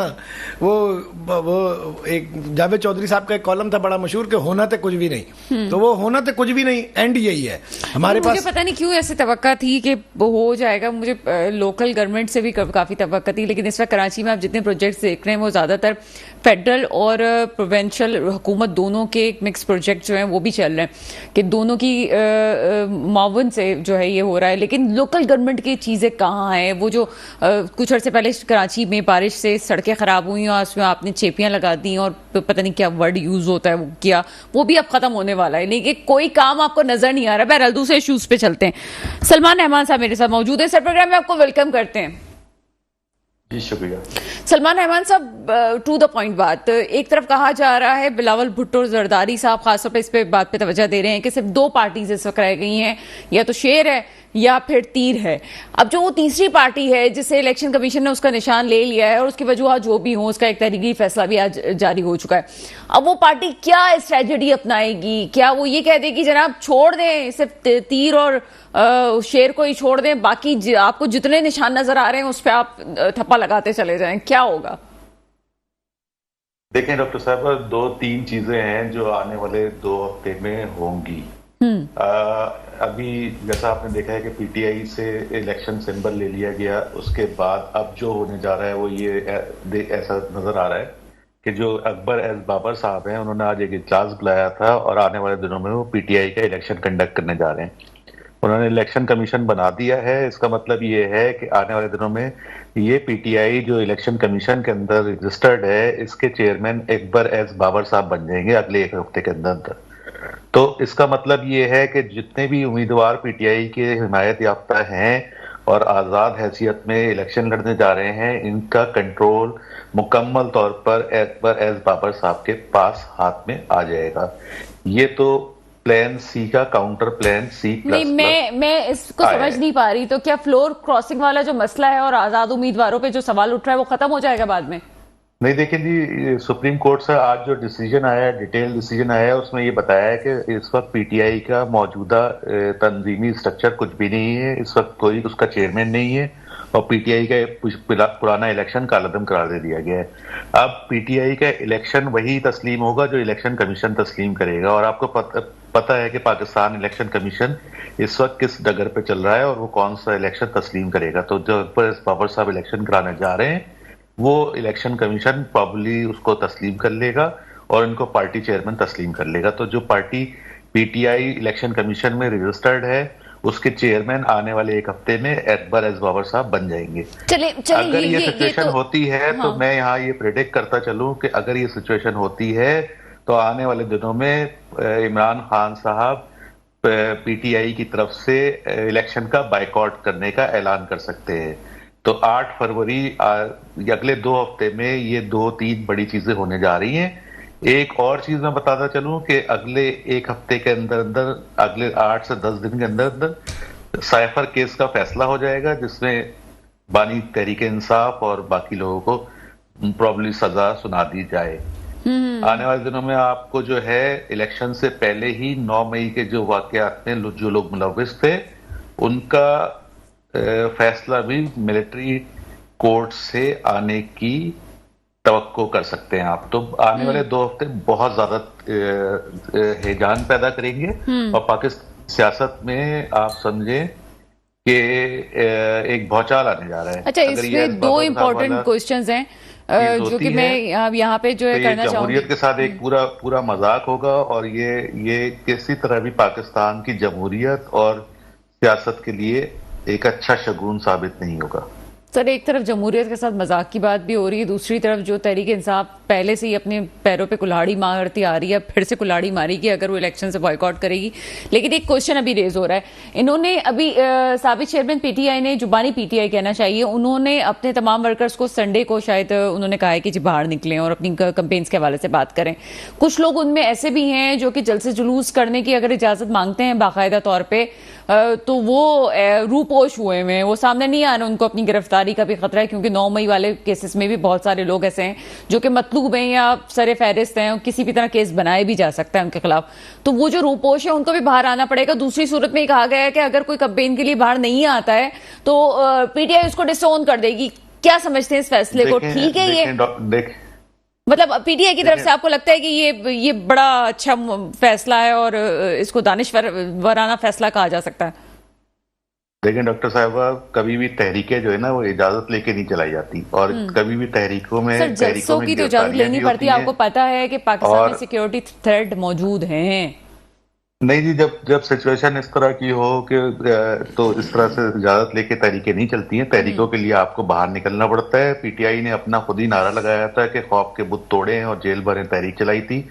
वो एक जावेद चौधरी साहब का एक कॉलम था बड़ा मशहूर कि होना तो कुछ भी नहीं, तो वो होना तो कुछ भी नहीं, एंड यही है हमारे पास। मुझे पता नहीं क्यों ऐसी तवक्का थी कि वो हो जाएगा, मुझे लोकल गवर्नमेंट से भी काफी तवक्का थी, लेकिन इस वक्त कराची में आप जितने प्रोजेक्ट्स देख रहे हैं वो ज्यादातर फेडरल और प्रोविंशियल हुकूमत दोनों के एक मिक्स प्रोजेक्ट जो हैं वो भी चल रहे हैं कि दोनों की मावन से जो है ये हो रहा है। लेकिन लोकल गवर्नमेंट की चीज़ें कहाँ हैं? वो जो कुछ अर्से पहले कराची में बारिश से सड़कें खराब हुई और उसमें आपने चेपियां लगा दी और पता नहीं क्या वर्ड यूज होता है वो किया, वो भी अब खत्म होने वाला है, लेकिन कोई काम आपको नजर नहीं आ रहा। बहरहाल दूसरे इशूज पे चलते हैं। सलमान रहमान साहब मेरे साथ मौजूद है, सर प्रोग्राम में आपको वेलकम करते हैं। जी शुक्रिया। सलमान रहमान साहब, टू द पॉइंट बात, एक तरफ कहा जा रहा है बिलावल भुट्टो जरदारी साहब खासतौर पर इस पे बात पे तवज्जो दे रहे हैं कि सिर्फ 2 पार्टीज इस वक्त रह गई हैं, या तो शेर है या फिर तीर है। अब जो वो तीसरी पार्टी है जिसे इलेक्शन कमीशन ने उसका निशान ले लिया है और उसकी वजूहत जो भी हो, उसका एक तहरीरी फैसला भी आज जारी हो चुका है, अब वो पार्टी क्या स्ट्रेटजी अपनाएगी? क्या वो ये कह देगी जनाब छोड़ दें, सिर्फ तीर और शेर को ही छोड़ दें, बाकी आपको जितने निशान नजर आ रहे हैं उस पर आप ठप्पा लगाते चले जाएं, क्या होगा? देखें डॉक्टर साहब, 2-3 चीजें हैं जो आने वाले 2 हफ्ते में होंगी। अभी जैसा आपने देखा है कि पीटीआई से इलेक्शन सिंबल ले लिया गया, उसके बाद अब जो होने जा रहा है वो ये ऐसा नजर आ रहा है कि जो अकबर एस बाबर साहब हैं उन्होंने आज एक इजलास बुलाया था और आने वाले दिनों में वो पीटीआई का इलेक्शन कंडक्ट करने जा रहे हैं। उन्होंने इलेक्शन कमीशन बना दिया है। इसका मतलब ये है कि आने वाले दिनों में ये पीटीआई जो इलेक्शन कमीशन के अंदर रजिस्टर्ड है, इसके चेयरमैन अकबर एस बाबर साहब बन जाएंगे अगले 1 हफ्ते के अंदर। तो इसका मतलब ये है कि जितने भी उम्मीदवार पीटीआई के हिमायत याफ्ता हैं और आजाद हैसियत में इलेक्शन लड़ने जा रहे हैं, इनका कंट्रोल मुकम्मल तौर पर अकबर एज बाबर साहब के पास हाथ में आ जाएगा। ये तो प्लान सी का काउंटर प्लान सी नहीं, मैं इसको समझ नहीं पा रही। तो क्या फ्लोर क्रॉसिंग वाला जो मसला है और आजाद उम्मीदवारों पे जो सवाल उठ रहा है वो खत्म हो जाएगा बाद में? नहीं, देखिए जी, सुप्रीम कोर्ट से आज जो डिसीजन आया है, डिटेल डिसीजन आया है, उसमें ये बताया है कि इस वक्त पीटीआई का मौजूदा तंजीमी स्ट्रक्चर कुछ भी नहीं है। इस वक्त कोई उसका चेयरमैन नहीं है और पीटीआई का पुराना इलेक्शन कालअदम करार दे दिया गया है। अब पीटीआई का इलेक्शन वही तस्लीम होगा जो इलेक्शन कमीशन तस्लीम करेगा। और आपको पता है कि पाकिस्तान इलेक्शन कमीशन इस वक्त किस डगर पे चल रहा है और वो कौन सा इलेक्शन तस्लीम करेगा। तो जो बाबर साहब इलेक्शन कराने जा रहे हैं वो इलेक्शन कमीशन प्रॉब्ली उसको तस्लीम कर लेगा और इनको पार्टी चेयरमैन तस्लीम कर लेगा। तो जो पार्टी पीटीआई इलेक्शन कमीशन में रजिस्टर्ड है उसके चेयरमैन आने वाले एक हफ्ते में अकबर एज बाबर साहब बन जाएंगे। अगर ये सिचुएशन होती है तो मैं यहाँ ये प्रेडिक्ट करता चलूं कि अगर ये सिचुएशन होती है तो आने वाले दिनों में इमरान खान साहब पीटीआई की तरफ से इलेक्शन का बाइकआउट करने का ऐलान कर सकते हैं। तो 8 फरवरी अगले 2 हफ्ते में ये 2-3 बड़ी चीजें होने जा रही हैं। एक और चीज मैं बताता चलूं कि अगले एक हफ्ते के अंदर अंदर, अगले 8 से 10 दिन के अंदर अंदर साइफर केस का फैसला हो जाएगा जिसमें बानी तहरीक इंसाफ और बाकी लोगों को प्रॉब्ली सजा सुना दी जाए। आने वाले दिनों में आपको जो है इलेक्शन से पहले ही 9 मई के जो वाकयात में जो लोग मुलविस थे उनका फैसला भी मिलिट्री कोर्ट से आने की तवक्को कर सकते हैं आप। तो आने वाले 2 हफ्ते बहुत ज्यादा हैजान पैदा करेंगे और पाकिस्तान सियासत में आप समझे कि एक भौचाल आने जा रहा है। अच्छा, इसमें 2 इम्पोर्टेंट क्वेश्चंस हैं जो कि मैं यहाँ पे जो है करना चाहूंगी। जमहूरियत के साथ एक पूरा मजाक होगा और ये किसी तरह भी पाकिस्तान की जमहूरियत और सियासत के लिए एक अच्छा शगुन साबित नहीं होगा। सर, एक तरफ जमहूरियत के साथ मजाक की बात भी हो रही है, दूसरी तरफ जो तहरीक इंसाफ पहले से ही अपने पैरों पे कुल्हाड़ी मारती आ रही है, फिर से कुल्हाड़ी मारेगी अगर वो इलेक्शन से बॉयकॉट करेगी। लेकिन एक क्वेश्चन अभी रेज हो रहा है, इन्होंने अभी साबिक चेयरमैन पीटीआई ने, जुबानी पीटीआई कहना चाहिए, उन्होंने अपने तमाम वर्कर्स को संडे को शायद उन्होंने कहा है कि जी बाहर निकलें और अपनी कैंपेन्स के हवाले से बात करें। कुछ लोग उनमें ऐसे भी हैं जो कि जलसे जुलूस करने की अगर इजाजत मांगते हैं बाकायदा तौर पर, तो वो रूपोश हुए हैं, वो सामने नहीं आ रहे, उनको अपनी गिरफ्तारी का भी खतरा है क्योंकि 9 मई वाले केसेस में भी बहुत सारे लोग ऐसे हैं जो कि मतलूब हैं या सरे फहरिस्त हैं, किसी भी तरह केस बनाए भी जा सकता है उनके खिलाफ। तो वो जो रूपोश है उनको भी बाहर आना पड़ेगा। दूसरी सूरत में कहा गया है कि अगर कोई कैंपेन के लिए बाहर नहीं आता है तो पीटीआई उसको डिसोन कर देगी। क्या समझते हैं इस फैसले को? ठीक है ये मतलब पीटीआई की तरफ से आपको लगता है कि ये बड़ा अच्छा फैसला है और इसको दानिशवराना फैसला कहा जा सकता है? देखिए डॉक्टर साहबा, कभी भी तहरीकें जो है ना वो इजाजत लेके नहीं चलाई जाती और कभी भी तहरीकों में जलसों की तो इजाजत लेनी पड़ती है। आपको पता है कि पाकिस्तान में सिक्योरिटी थ्रेट मौजूद हैं। नहीं जी, जब सिचुएशन इस तरह की हो कि तो इस तरह से इजाजत लेके तहरीकें नहीं चलती हैं। तहरीकों के लिए आपको बाहर निकलना पड़ता है। पीटीआई ने अपना खुद ही नारा लगाया था कि खौफ के बुत तोड़े हैं और जेल भरें तहरीक चलाई थी।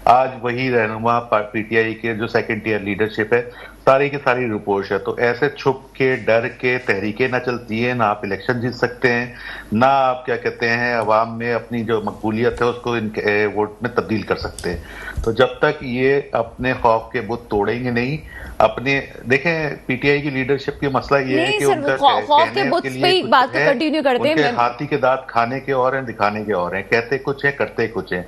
आज वही रहनुमा पीटीआई के जो सेकंड टियर लीडरशिप है सारी की सारी रिपोर्ट है। तो ऐसे छुप के डर के तहरीकें ना चलती है, ना आप इलेक्शन जीत सकते हैं, ना आप क्या कहते हैं अवाम में अपनी जो मकबूलियत है उसको इनके वोट में तब्दील कर सकते हैं। तो जब तक ये अपने खौफ के बुत तोड़ेंगे नहीं, अपने देखें पीटीआई की लीडरशिप की मसला ये है कि उनका खौफ के बुत पे ही बात को कंटिन्यू करते हैं। हाथी के दांत खाने के और हैं, दिखाने के और हैं। कहते कुछ है, करते कुछ है।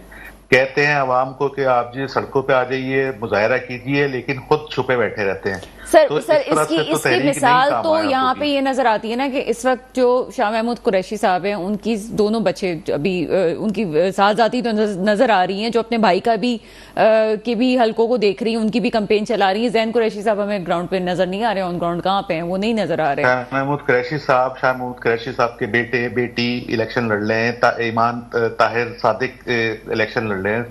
कहते हैं अवाम को कि आप जी सड़कों पे आ जाइए, मुजाहरा कीजिए, लेकिन खुद छुपे बैठे रहते हैं। सर इसकी मिसाल तो यहाँ पे ये नजर आती है ना कि इस वक्त जो शाह महमूद कुरैशी साहब हैं उनकी दोनों बच्चे अभी उनकी साहजादी तो नजर आ रही हैं जो अपने भाई का भी के भी हलकों को देख रही हैं, उनकी भी कैंपेन चला रही है। जैन कुरैशी साहब हमें ग्राउंड पे नजर नहीं आ रहे, ऑन ग्राउंड कहाँ पे हैं वो नहीं नजर आ रहे। शाह महमूद कुरैशी साहब के बेटे बेटी इलेक्शन लड़ रहे हैं, ईमान ताहिर सादिक इलेक्शन लड़ रहे हैं,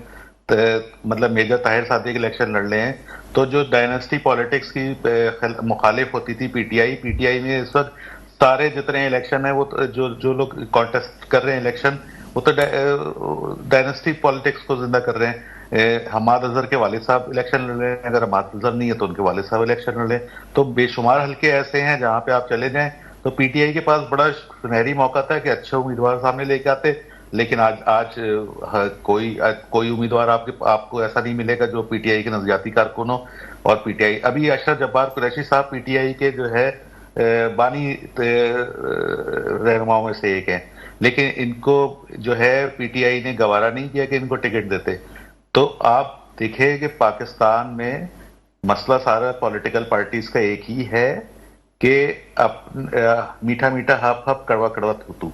मतलब मेजर ताहिर सादिक इलेक्शन लड़ रहे हैं। तो जो डायनेस्टी पॉलिटिक्स की मुखालिफ होती थी पीटीआई में इस वक्त सारे जितने इलेक्शन है वो जो लोग कॉन्टेस्ट कर रहे हैं इलेक्शन वो तो डायनेस्टी पॉलिटिक्स को जिंदा कर रहे हैं। हमाद अजहर के वालिद साहब इलेक्शन लड़ रहे हैं, अगर हमाद अजहर नहीं है तो उनके वालिद साहब इलेक्शन लड़ रहे हैं। तो बेशुमार हल्के ऐसे हैं जहां पे आप चले जाएं तो पीटीआई के पास बड़ा सुनहरी मौका था कि अच्छे उम्मीदवार सामने लेके आते, लेकिन आज कोई उम्मीदवार आपको ऐसा नहीं मिलेगा जो पीटीआई के नजरियाती कारकुन हो। और पीटीआई अभी अशरफ जब्बार कुरैशी साहब पीटीआई के जो है बानी रहनुमाओं में से एक हैं, लेकिन इनको जो है पीटीआई ने गवारा नहीं किया कि इनको टिकट देते। तो आप देखें कि पाकिस्तान में मसला सारा पॉलिटिकल पार्टीज का एक ही है कि मीठा मीठा हप हप कड़वा कड़वा थूथू।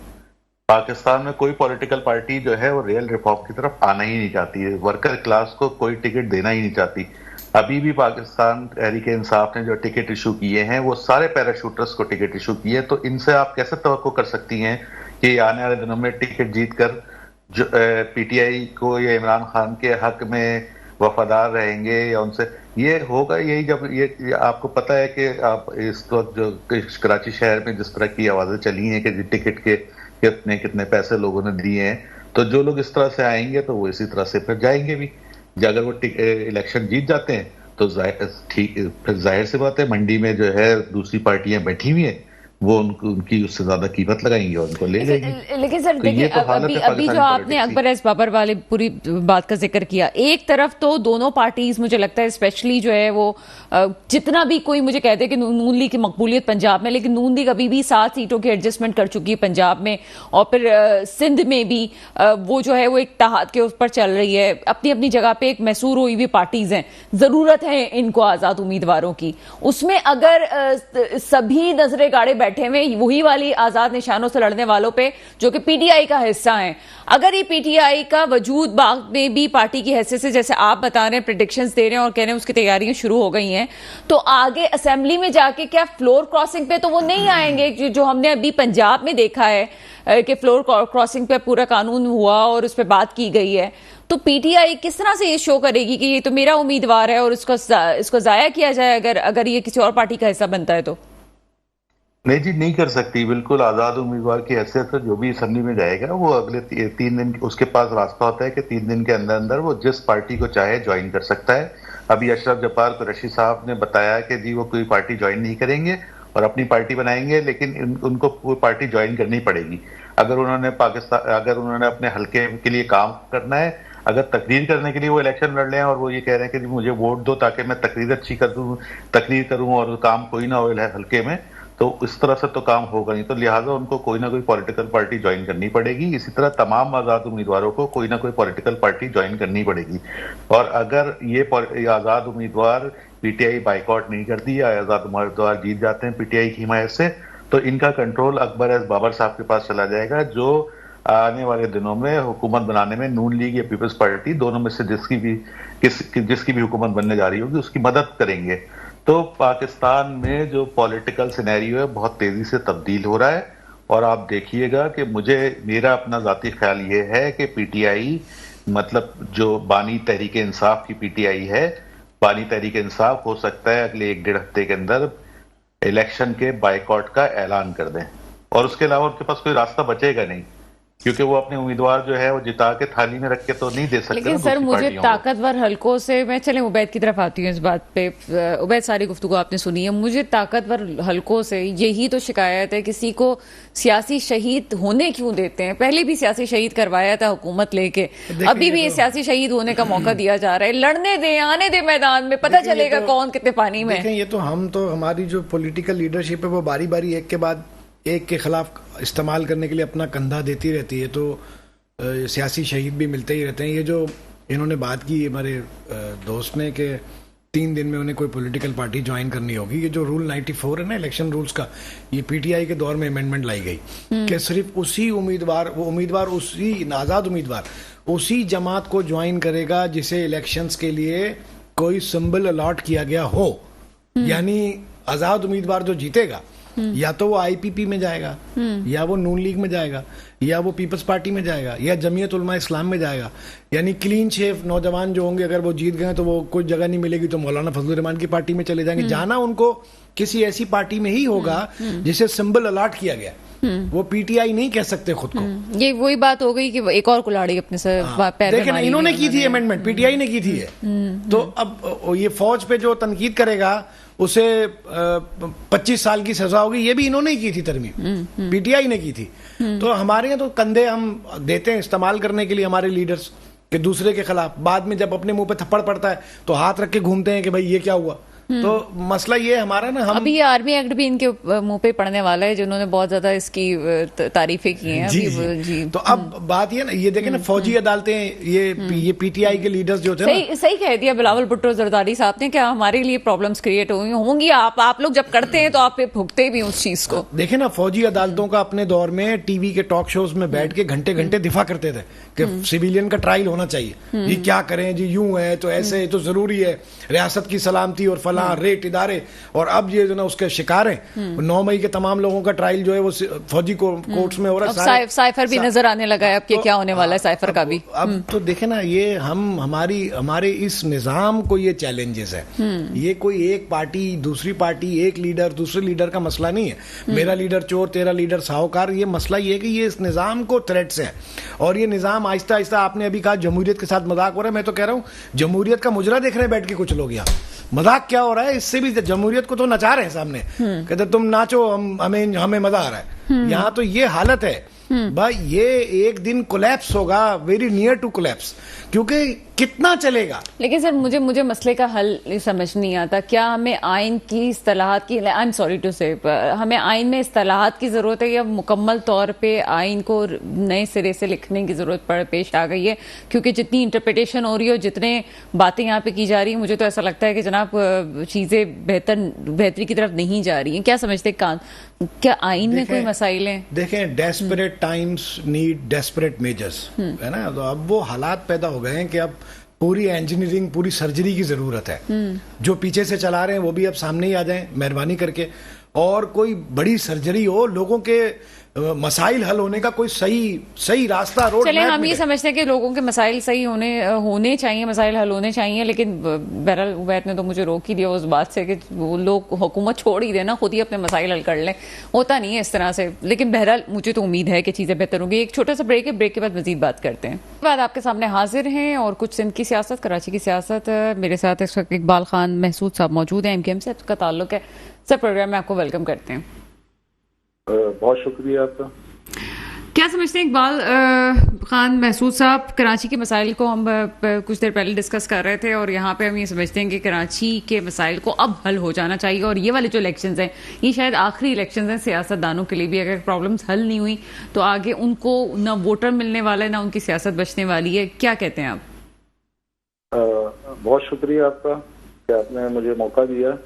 पाकिस्तान में कोई पॉलिटिकल पार्टी जो है वो रियल रिफॉर्म की तरफ आना ही नहीं चाहती है, वर्कर क्लास को कोई टिकट देना ही नहीं चाहती। अभी भी पाकिस्तान तहरीक इंसाफ ने जो टिकट इशू किए हैं वो सारे पैराशूटर्स को टिकट इशू किए, तो इनसे आप कैसे तवक्को कर सकती हैं कि आने वाले दिनों में टिकट जीतकर जो पीटीआई को या इमरान खान के हक में वफादार रहेंगे या उनसे ये होगा यही जब ये आपको पता है कि आप इस वक्त जो कराची शहर में जिस तरह की आवाजें चली हैं कि टिकट के कितने कितने पैसे लोगों ने दिए हैं, तो जो लोग इस तरह से आएंगे तो वो इसी तरह से फिर जाएंगे भी। अगर वो इलेक्शन जीत जाते हैं तो ठीक फिर जाहिर सी बात है मंडी में जो है दूसरी पार्टियां बैठी हुई हैं वो उनकी उससे ज्यादा कीमत लगाएंगी और उनको ले जाएंगी। लेकिन सर देखिए अभी जो आपने अकबर एस बाबर वाले पूरी बात का जिक्र किया, एक तरफ तो दोनों पार्टीज मुझे लगता है स्पेशली जो है वो जितना भी कोई मुझे कहते हैं कि नून लीग की मकबूलियत पंजाब में, लेकिन नून लीग अभी भी 7 सीटों की एडजस्टमेंट कर चुकी है पंजाब में, और फिर सिंध में भी वो जो है वो एक तहाद के ऊपर चल रही है। अपनी अपनी जगह पे एक मैसूर हुई हुई पार्टीज हैं, जरूरत है इनको आजाद उम्मीदवारों की। उसमें अगर सभी नजरे गाड़े बैठे हुए वही वाली आजाद निशानों से लड़ने वालों पे जो कि पीटीआई का हिस्सा हैं, अगर ये पीटीआई का वजूद बाद में भी पार्टी की हैसियत से जैसे आप बता रहे हैं प्रेडिक्शंस दे रहे हैं और कह रहे हैं उसकी तैयारियां शुरू हो गई हैं, तो आगे असेंबली में जाके क्या फ्लोर क्रॉसिंग पे तो वो नहीं आएंगे जो हमने अभी पंजाब में देखा है कि फ्लोर क्रॉसिंग पे पूरा कानून हुआ और उस पर बात की गई है। तो पीटीआई किस तरह से ये शो करेगी कि ये तो मेरा उम्मीदवार है और इसको जाया किया जाए अगर ये किसी और पार्टी का हिस्सा बनता है तो? नहीं जी, नहीं कर सकती। बिल्कुल आजाद उम्मीदवार की हैसियत से जो भी असेंबली में जाएगा वो अगले 3 दिन उसके पास रास्ता होता है कि 3 दिन के अंदर अंदर वो जिस पार्टी को चाहे ज्वाइन कर सकता है। अभी अशरफ जब्बार कुरैशी साहब ने बताया कि जी वो कोई पार्टी ज्वाइन नहीं करेंगे और अपनी पार्टी बनाएंगे, लेकिन उनको कोई पार्टी ज्वाइन करनी पड़ेगी अगर उन्होंने अपने हल्के के लिए काम करना है। अगर तकरीर करने के लिए वो इलेक्शन लड़ रहे हैं और वो ये कह रहे हैं कि मुझे वोट दो ताकि मैं तकरीर करूं और काम कोई ना हो हल्के में, तो इस तरह से तो काम होगा नहीं। तो लिहाजा उनको कोई ना कोई पॉलिटिकल पार्टी ज्वाइन करनी पड़ेगी। इसी तरह तमाम आजाद उम्मीदवारों को कोई ना कोई पॉलिटिकल पार्टी ज्वाइन करनी पड़ेगी। और अगर ये आजाद उम्मीदवार पीटीआई बाइकआउट नहीं करती या आजाद उम्मीदवार जीत जाते हैं पीटीआई की हिमायत से, तो इनका कंट्रोल अकबर एस बाबर साहब के पास चला जाएगा, जो आने वाले दिनों में हुकूमत बनाने में नून लीग या पीपल्स पार्टी दोनों में से जिसकी भी हुकूमत बनने जा रही होगी उसकी मदद करेंगे। तो पाकिस्तान में जो पॉलिटिकल सिनेरियो है बहुत तेजी से तब्दील हो रहा है। और आप देखिएगा कि मेरा अपना जाती ख्याल ये है कि पीटीआई मतलब जो बानी तहरीक इंसाफ की पीटीआई है, बानी तहरीक इंसाफ हो सकता है अगले 1-1.5 हफ्ते के अंदर इलेक्शन के बाइकआउट का ऐलान कर दें और उसके अलावा उनके पास कोई रास्ता बचेगा नहीं, क्योंकि वो अपने उम्मीदवार जो है वो जिता के थाली में रख के तो नहीं दे सकते। लेकिन सर मुझे ताकतवर हल्कों से, मैं चले उबैद की तरफ आती हूँ इस बात पे। उबैद सारी गुफ्तगू आपने सुनी है, मुझे ताकतवर हल्कों से यही तो शिकायत है, किसी को सियासी शहीद होने क्यों देते हैं? पहले भी सियासी शहीद करवाया था हुकूमत लेके, अभी भी सियासी शहीद होने का मौका दिया जा रहा है। लड़ने दे, आने दे मैदान में, पता चलेगा कौन कितने पानी में। ये तो हमारी जो पॉलिटिकल लीडरशिप है वो बारी बारी एक के बाद एक के खिलाफ इस्तेमाल करने के लिए अपना कंधा देती रहती है, तो सियासी शहीद भी मिलते ही रहते हैं। ये जो इन्होंने बात की हमारे दोस्त ने कि 3 दिन में उन्हें कोई पॉलिटिकल पार्टी ज्वाइन करनी होगी, ये जो रूल 94 है ना इलेक्शन रूल्स का, ये पीटीआई के दौर में अमेंडमेंट लाई गई कि सिर्फ उसी आजाद उम्मीदवार उसी जमात को ज्वाइन करेगा जिसे इलेक्शंस के लिए कोई सिंबल अलॉट किया गया हो। यानी आजाद उम्मीदवार जो जीतेगा या तो वो आईपीपी में जाएगा, या वो नून लीग में जाएगा, या वो पीपल्स पार्टी में जाएगा, या जमीयत उलमा इस्लाम में जाएगा। यानी क्लीन शेव नौजवान जो होंगे अगर वो जीत गए तो वो कोई जगह नहीं मिलेगी तो मौलाना फजलुर रहमान की पार्टी में चले जाएंगे। जाना उनको किसी ऐसी पार्टी में ही होगा जिसे सिंबल अलॉट किया गया। वो पीटीआई नहीं कह सकते खुद को। ये वही बात हो गई कि एक और कुल्हाड़ी अपने से पैर में देखें ना, मारी इन्होंने थी की थी अमेंडमेंट, पीटीआई ने की थी ये। तो अब ये फौज पे जो तनकीद करेगा उसे 25 साल की सजा होगी, ये भी इन्होंने ही की थी तरमीम, पीटीआई ने की थी। तो हमारे यहाँ तो कंधे हम देते हैं इस्तेमाल करने के लिए हमारे लीडर्स के दूसरे के खिलाफ, बाद में जब अपने मुंह पे थप्पड़ पड़ता है तो हाथ रख के घूमते हैं कि भाई ये क्या हुआ। तो मसला ये हमारा ना, हम अभी ये आर्मी एक्ट भी इनके मुंह पे पड़ने वाला है, जिन्होंने बहुत ज्यादा इसकी तारीफें की हैं जी, अभी। जी। तो अब बात ये ना, ये देखें ना, फौजी अदालतें, ये पीटीआई के लीडर्स जो थे ना, सही कह दिया बिलावल भुट्टो जरदारी साहब ने, क्या हमारे लिए प्रॉब्लम्स क्रिएट होंगी। आप लोग जब करते हैं तो आप भुगते भी उस चीज को। देखें ना, फौजी अदालतों का अपने दौर में टीवी के टॉक शोज में बैठ के घंटे घंटे दिफा करते थे कि सिविलियन का ट्रायल होना चाहिए, ये क्या करें जी, यूं है तो ऐसे है तो जरूरी है, रियासत की सलामती और फलां रेट इदारे। और अब ये जो ना उसके शिकार हैं, 9 मई के तमाम लोगों का ट्रायल जो है वो फौजी कोर्ट्स में हो रहा है। साइफर भी नजर आने लगा है अब कि क्या होने वाला है साइफर का भी। अब तो देखे ना, ये हमारे इस निजाम को ये चैलेंजेस है। ये कोई एक पार्टी दूसरी पार्टी, एक लीडर दूसरे लीडर का मसला नहीं है, मेरा लीडर चोर तेरा लीडर साहूकार। ये मसला ये है कि ये इस निजाम को थ्रेट्स है, और ये निजाम आहिस्ता आहिस्ता, आपने अभी कहा जमहूरियत के साथ मजाक हो रहा है, मैं तो कह रहा हूँ जमहूरियत का मुजरा देख रहे हैं बैठ के कुछ लोग यहाँ। मजाक क्या हो रहा है, इससे भी जमहूरियत को तो नचा रहे हैं सामने, कहते तुम नाचो, हमें मजा आ रहा है। यहाँ तो ये हालत है भाई, ये एक दिन कोलैप्स होगा, वेरी नियर टू कोलैप्स, क्योंकि कितना चलेगा। लेकिन सर मुझे मसले का हल समझ नहीं आता। क्या हमें आइन की इस्तेलाहात की, आई एम सॉरी टू से, हमें आइन में इस्तेलाहात की जरूरत है, या मुकम्मल तौर पे आइन को नए सिरे से लिखने की जरूरत पेश आ गई है? क्योंकि जितनी इंटरप्रिटेशन हो रही है, जितने बातें यहाँ पे की जा रही है, मुझे तो ऐसा लगता है कि जनाब चीजें बेहतरी की तरफ नहीं जा रही हैं। क्या समझते क्या आइन में कोई मसाइल हैं? देखें, desperate times need desperate measures, है ना। तो अब वो हालात पैदा हो गए हैं कि अब पूरी इंजीनियरिंग, पूरी सर्जरी की जरूरत है। जो पीछे से चला रहे हैं वो भी अब सामने ही आ जाएं मेहरबानी करके, और कोई बड़ी सर्जरी हो, लोगों के मसाइल हल होने का कोई सही रास्ता, रोड चले मैप हम ये मिले। समझते हैं कि लोगों के मसाइल सही होने चाहिए, मसाइल हल होने चाहिए, लेकिन बहरहाल उबैद ने तो मुझे रोक ही दिया उस बात से कि वो लोग हुकूमत छोड़ ही देना, खुद ही अपने मसाइल हल कर लें। होता नहीं है इस तरह से, लेकिन बहरहाल मुझे तो उम्मीद है कि चीजें बेहतर होंगी। एक छोटा सा ब्रेक है, ब्रेक के बाद मजीद बात करते हैं। बाद आपके सामने हाजिर हैं और कुछ सिंध की सियासत, कराची की सियासत। मेरे साथ इस वक्त इकबाल खान महसूद साहब मौजूद हैं, MKM से आपका ताल्लुक है। सर, प्रोग्राम में आपको वेलकम करते हैं। बहुत शुक्रिया आपका। क्या समझते हैं इकबाल खान महसूद साहब, कराची के मसाइल को हम कुछ देर पहले डिस्कस कर रहे थे, और यहाँ पे हम ये समझते हैं कि कराची के मसाइल को अब हल हो जाना चाहिए, और ये वाले जो इलेक्शंस हैं ये शायद आखिरी इलेक्शंस हैं सियासतदानों के लिए भी। अगर प्रॉब्लम्स हल नहीं हुई तो आगे उनको ना वोटर मिलने वाला है, ना उनकी सियासत बचने वाली है। क्या कहते हैं आप? बहुत शुक्रिया आपका कि आपने मुझे मौका दिया,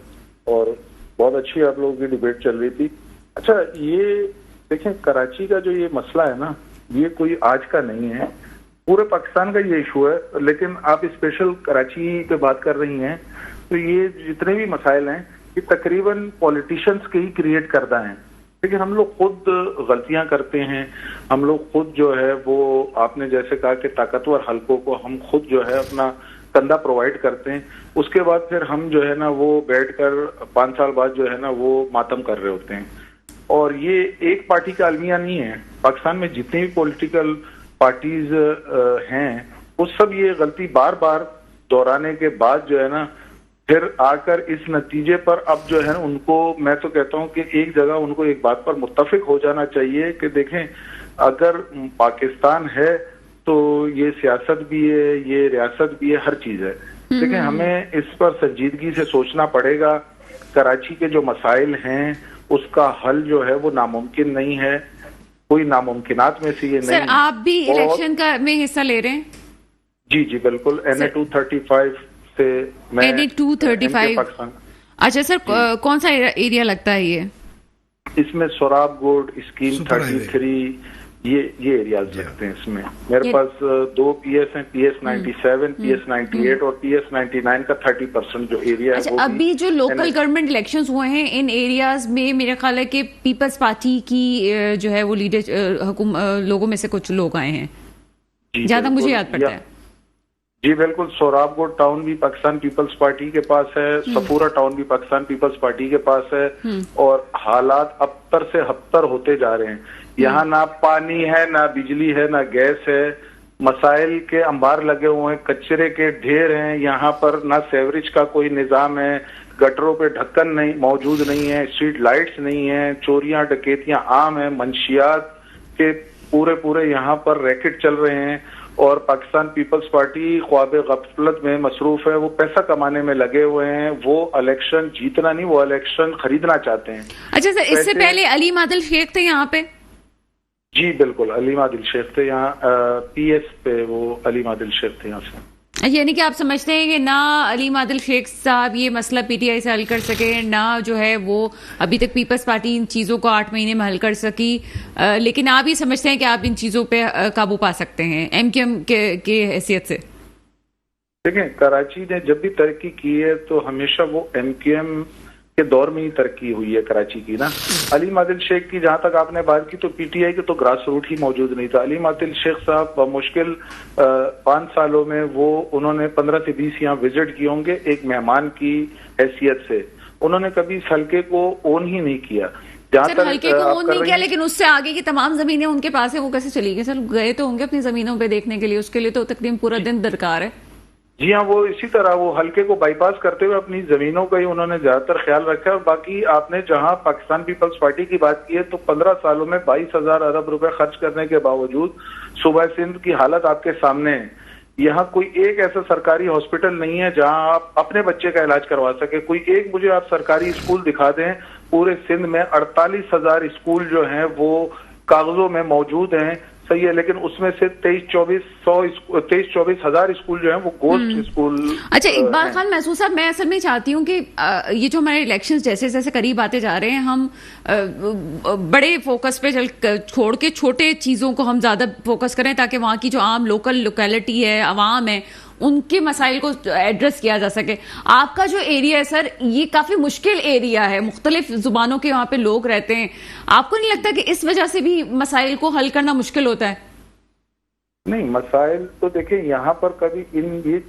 और बहुत अच्छी आप लोगों की डिबेट चल रही थी। अच्छा, ये देखें, कराची का जो ये मसला है ना, ये कोई आज का नहीं है, पूरे पाकिस्तान का ये इशू है। लेकिन आप स्पेशल कराची पे बात कर रही हैं, तो ये जितने भी मसाइल हैं ये तकरीबन पॉलिटिशियंस के ही क्रिएट करता है। लेकिन हम लोग खुद गलतियां करते हैं, हम लोग खुद जो है वो, आपने जैसे कहा कि ताकतवर हलकों को हम खुद जो है अपना कंधा प्रोवाइड करते हैं, उसके बाद फिर हम जो है ना वो बैठकर 5 साल बाद जो है ना वो मातम कर रहे होते हैं। और ये एक पार्टी का अलमिया नहीं है, पाकिस्तान में जितनी भी पॉलिटिकल पार्टीज हैं वो सब ये गलती बार बार दोहराने के बाद जो है ना फिर आकर इस नतीजे पर अब जो है ना उनको, मैं तो कहता हूं कि एक जगह उनको एक बात पर मुत्तफिक हो जाना चाहिए कि देखें, अगर पाकिस्तान है तो ये सियासत भी है, ये रियासत भी है, हर चीज है। लेकिन हमें इस पर संजीदगी से सोचना पड़ेगा। कराची के जो मसाइल हैं उसका हल जो है वो नामुमकिन नहीं है, कोई नामुमकिनात में से ये नहीं। सर, आप भी इलेक्शन का में हिस्सा ले रहे हैं? जी जी बिल्कुल, NA 235 से मैं NA 235 पाकिस्तान। अच्छा सर, कौन सा एरिया लगता है ये? इसमें सोराबगोड, स्कीम 33, ये एरियाज लगते हैं इसमें। मेरे पास 2 PS हैं, PS 97, PS 98 और PS 99 का 30% जो एरिया है। अच्छा, अभी जो लोकल गवर्नमेंट इलेक्शंस हुए हैं इन एरियाज में मेरे ख्याल है कि पीपल्स पार्टी की जो है वो लीडर लोगों में से कुछ लोग आए हैं, ज्यादा मुझे याद पड़ता है। जी बिल्कुल, सोराबकोट टाउन भी पाकिस्तान पीपल्स पार्टी के पास है, सफूरा टाउन भी पाकिस्तान पीपल्स पार्टी के पास है, और हालात अबतर से हबतर होते जा रहे हैं। यहाँ ना पानी है, ना बिजली है, ना गैस है, मसाइल के अंबार लगे हुए हैं, कचरे के ढेर हैं, यहाँ पर ना सेवरेज का कोई निजाम है, गटरों पे ढक्कन नहीं मौजूद नहीं है, स्ट्रीट लाइट्स नहीं है, चोरियां डकैतियां आम है, मंशियात के पूरे यहाँ पर रैकेट चल रहे हैं, और पाकिस्तान पीपल्स पार्टी ख्वाब गफलत में मसरूफ है। वो पैसा कमाने में लगे हुए हैं, वो इलेक्शन जीतना नहीं, वो इलेक्शन खरीदना चाहते हैं। अच्छा सर, इससे पहले अलीम आदिल शेख थे यहाँ पे? जी बिल्कुल, अलीम आदिल शेख थे यहाँ, पीएस पे वो अलीम आदिल शेख थे यहाँ से। यानी कि आप समझते हैं कि ना अलीम आदिल शेख साहब ये मसला पीटीआई से हल कर सके, ना जो है वो अभी तक पीपल्स पार्टी इन चीजों को 8 महीने में हल कर सकी, लेकिन आप ये समझते हैं कि आप इन चीजों पे काबू पा सकते हैं एमक्यूएम के हैसियत से? देखिए, कराची ने जब भी तरक्की की है तो हमेशा वो एमक्यूएम के दौर में ही तरक्की हुई है कराची की ना। अलीम आदिल शेख की जहां तक आपने बात की, तो पीटीआई के तो ग्रास रूट ही मौजूद नहीं था। अलीम आदिल शेख साहब मुश्किल 5 सालों में वो उन्होंने 15 से 20 यहाँ विजिट किए होंगे एक मेहमान की हैसियत से। उन्होंने कभी इस हल्के को ओन ही नहीं किया। सर, हल्के को ओन नहीं किया, लेकिन उससे आगे की तमाम जमीनें उनके पास है, वो कैसे चली गई? सर गए तो होंगे अपनी जमीनों पे देखने के लिए, उसके लिए तो तकरीबन पूरा दिन दरकार है। जी हाँ, वो इसी तरह वो हल्के को बाईपास करते हुए अपनी जमीनों का ही उन्होंने ज्यादातर ख्याल रखा है। और बाकी आपने जहां पाकिस्तान पीपल्स पार्टी की बात की है, तो 15 सालों में 22,000 अरब रुपए खर्च करने के बावजूद सूबा सिंध की हालत आपके सामने है। यहाँ कोई एक ऐसा सरकारी हॉस्पिटल नहीं है जहां आप अपने बच्चे का इलाज करवा सके। कोई एक मुझे आप सरकारी स्कूल दिखा दें। पूरे सिंध में 48,000 स्कूल जो हैं वो कागजों में मौजूद हैं, सही है, लेकिन उसमें से 23-24 हजार स्कूल जो हैं वो गोस्ट स्कूल। अच्छा, इकबाल खान महसूद साहब, मैं असल में चाहती हूँ कि ये जो हमारे इलेक्शंस जैसे जैसे करीब आते जा रहे हैं, हम बड़े फोकस पे छोड़ के छोटे चीजों को हम ज्यादा फोकस करें, ताकि वहां की जो आम लोकल लोकेलिटी है, आवाम है, उनके मसाइल को एड्रेस किया जा सके। आपका जो एरिया है सर, ये काफी मुश्किल एरिया है, मुख्तलिफ जुबानों के वहां पे लोग रहते हैं। आपको नहीं लगता कि इस वजह से भी मसाइल को हल करना मुश्किल होता है? नहीं, मसाइल तो देखिए यहाँ पर कभी ये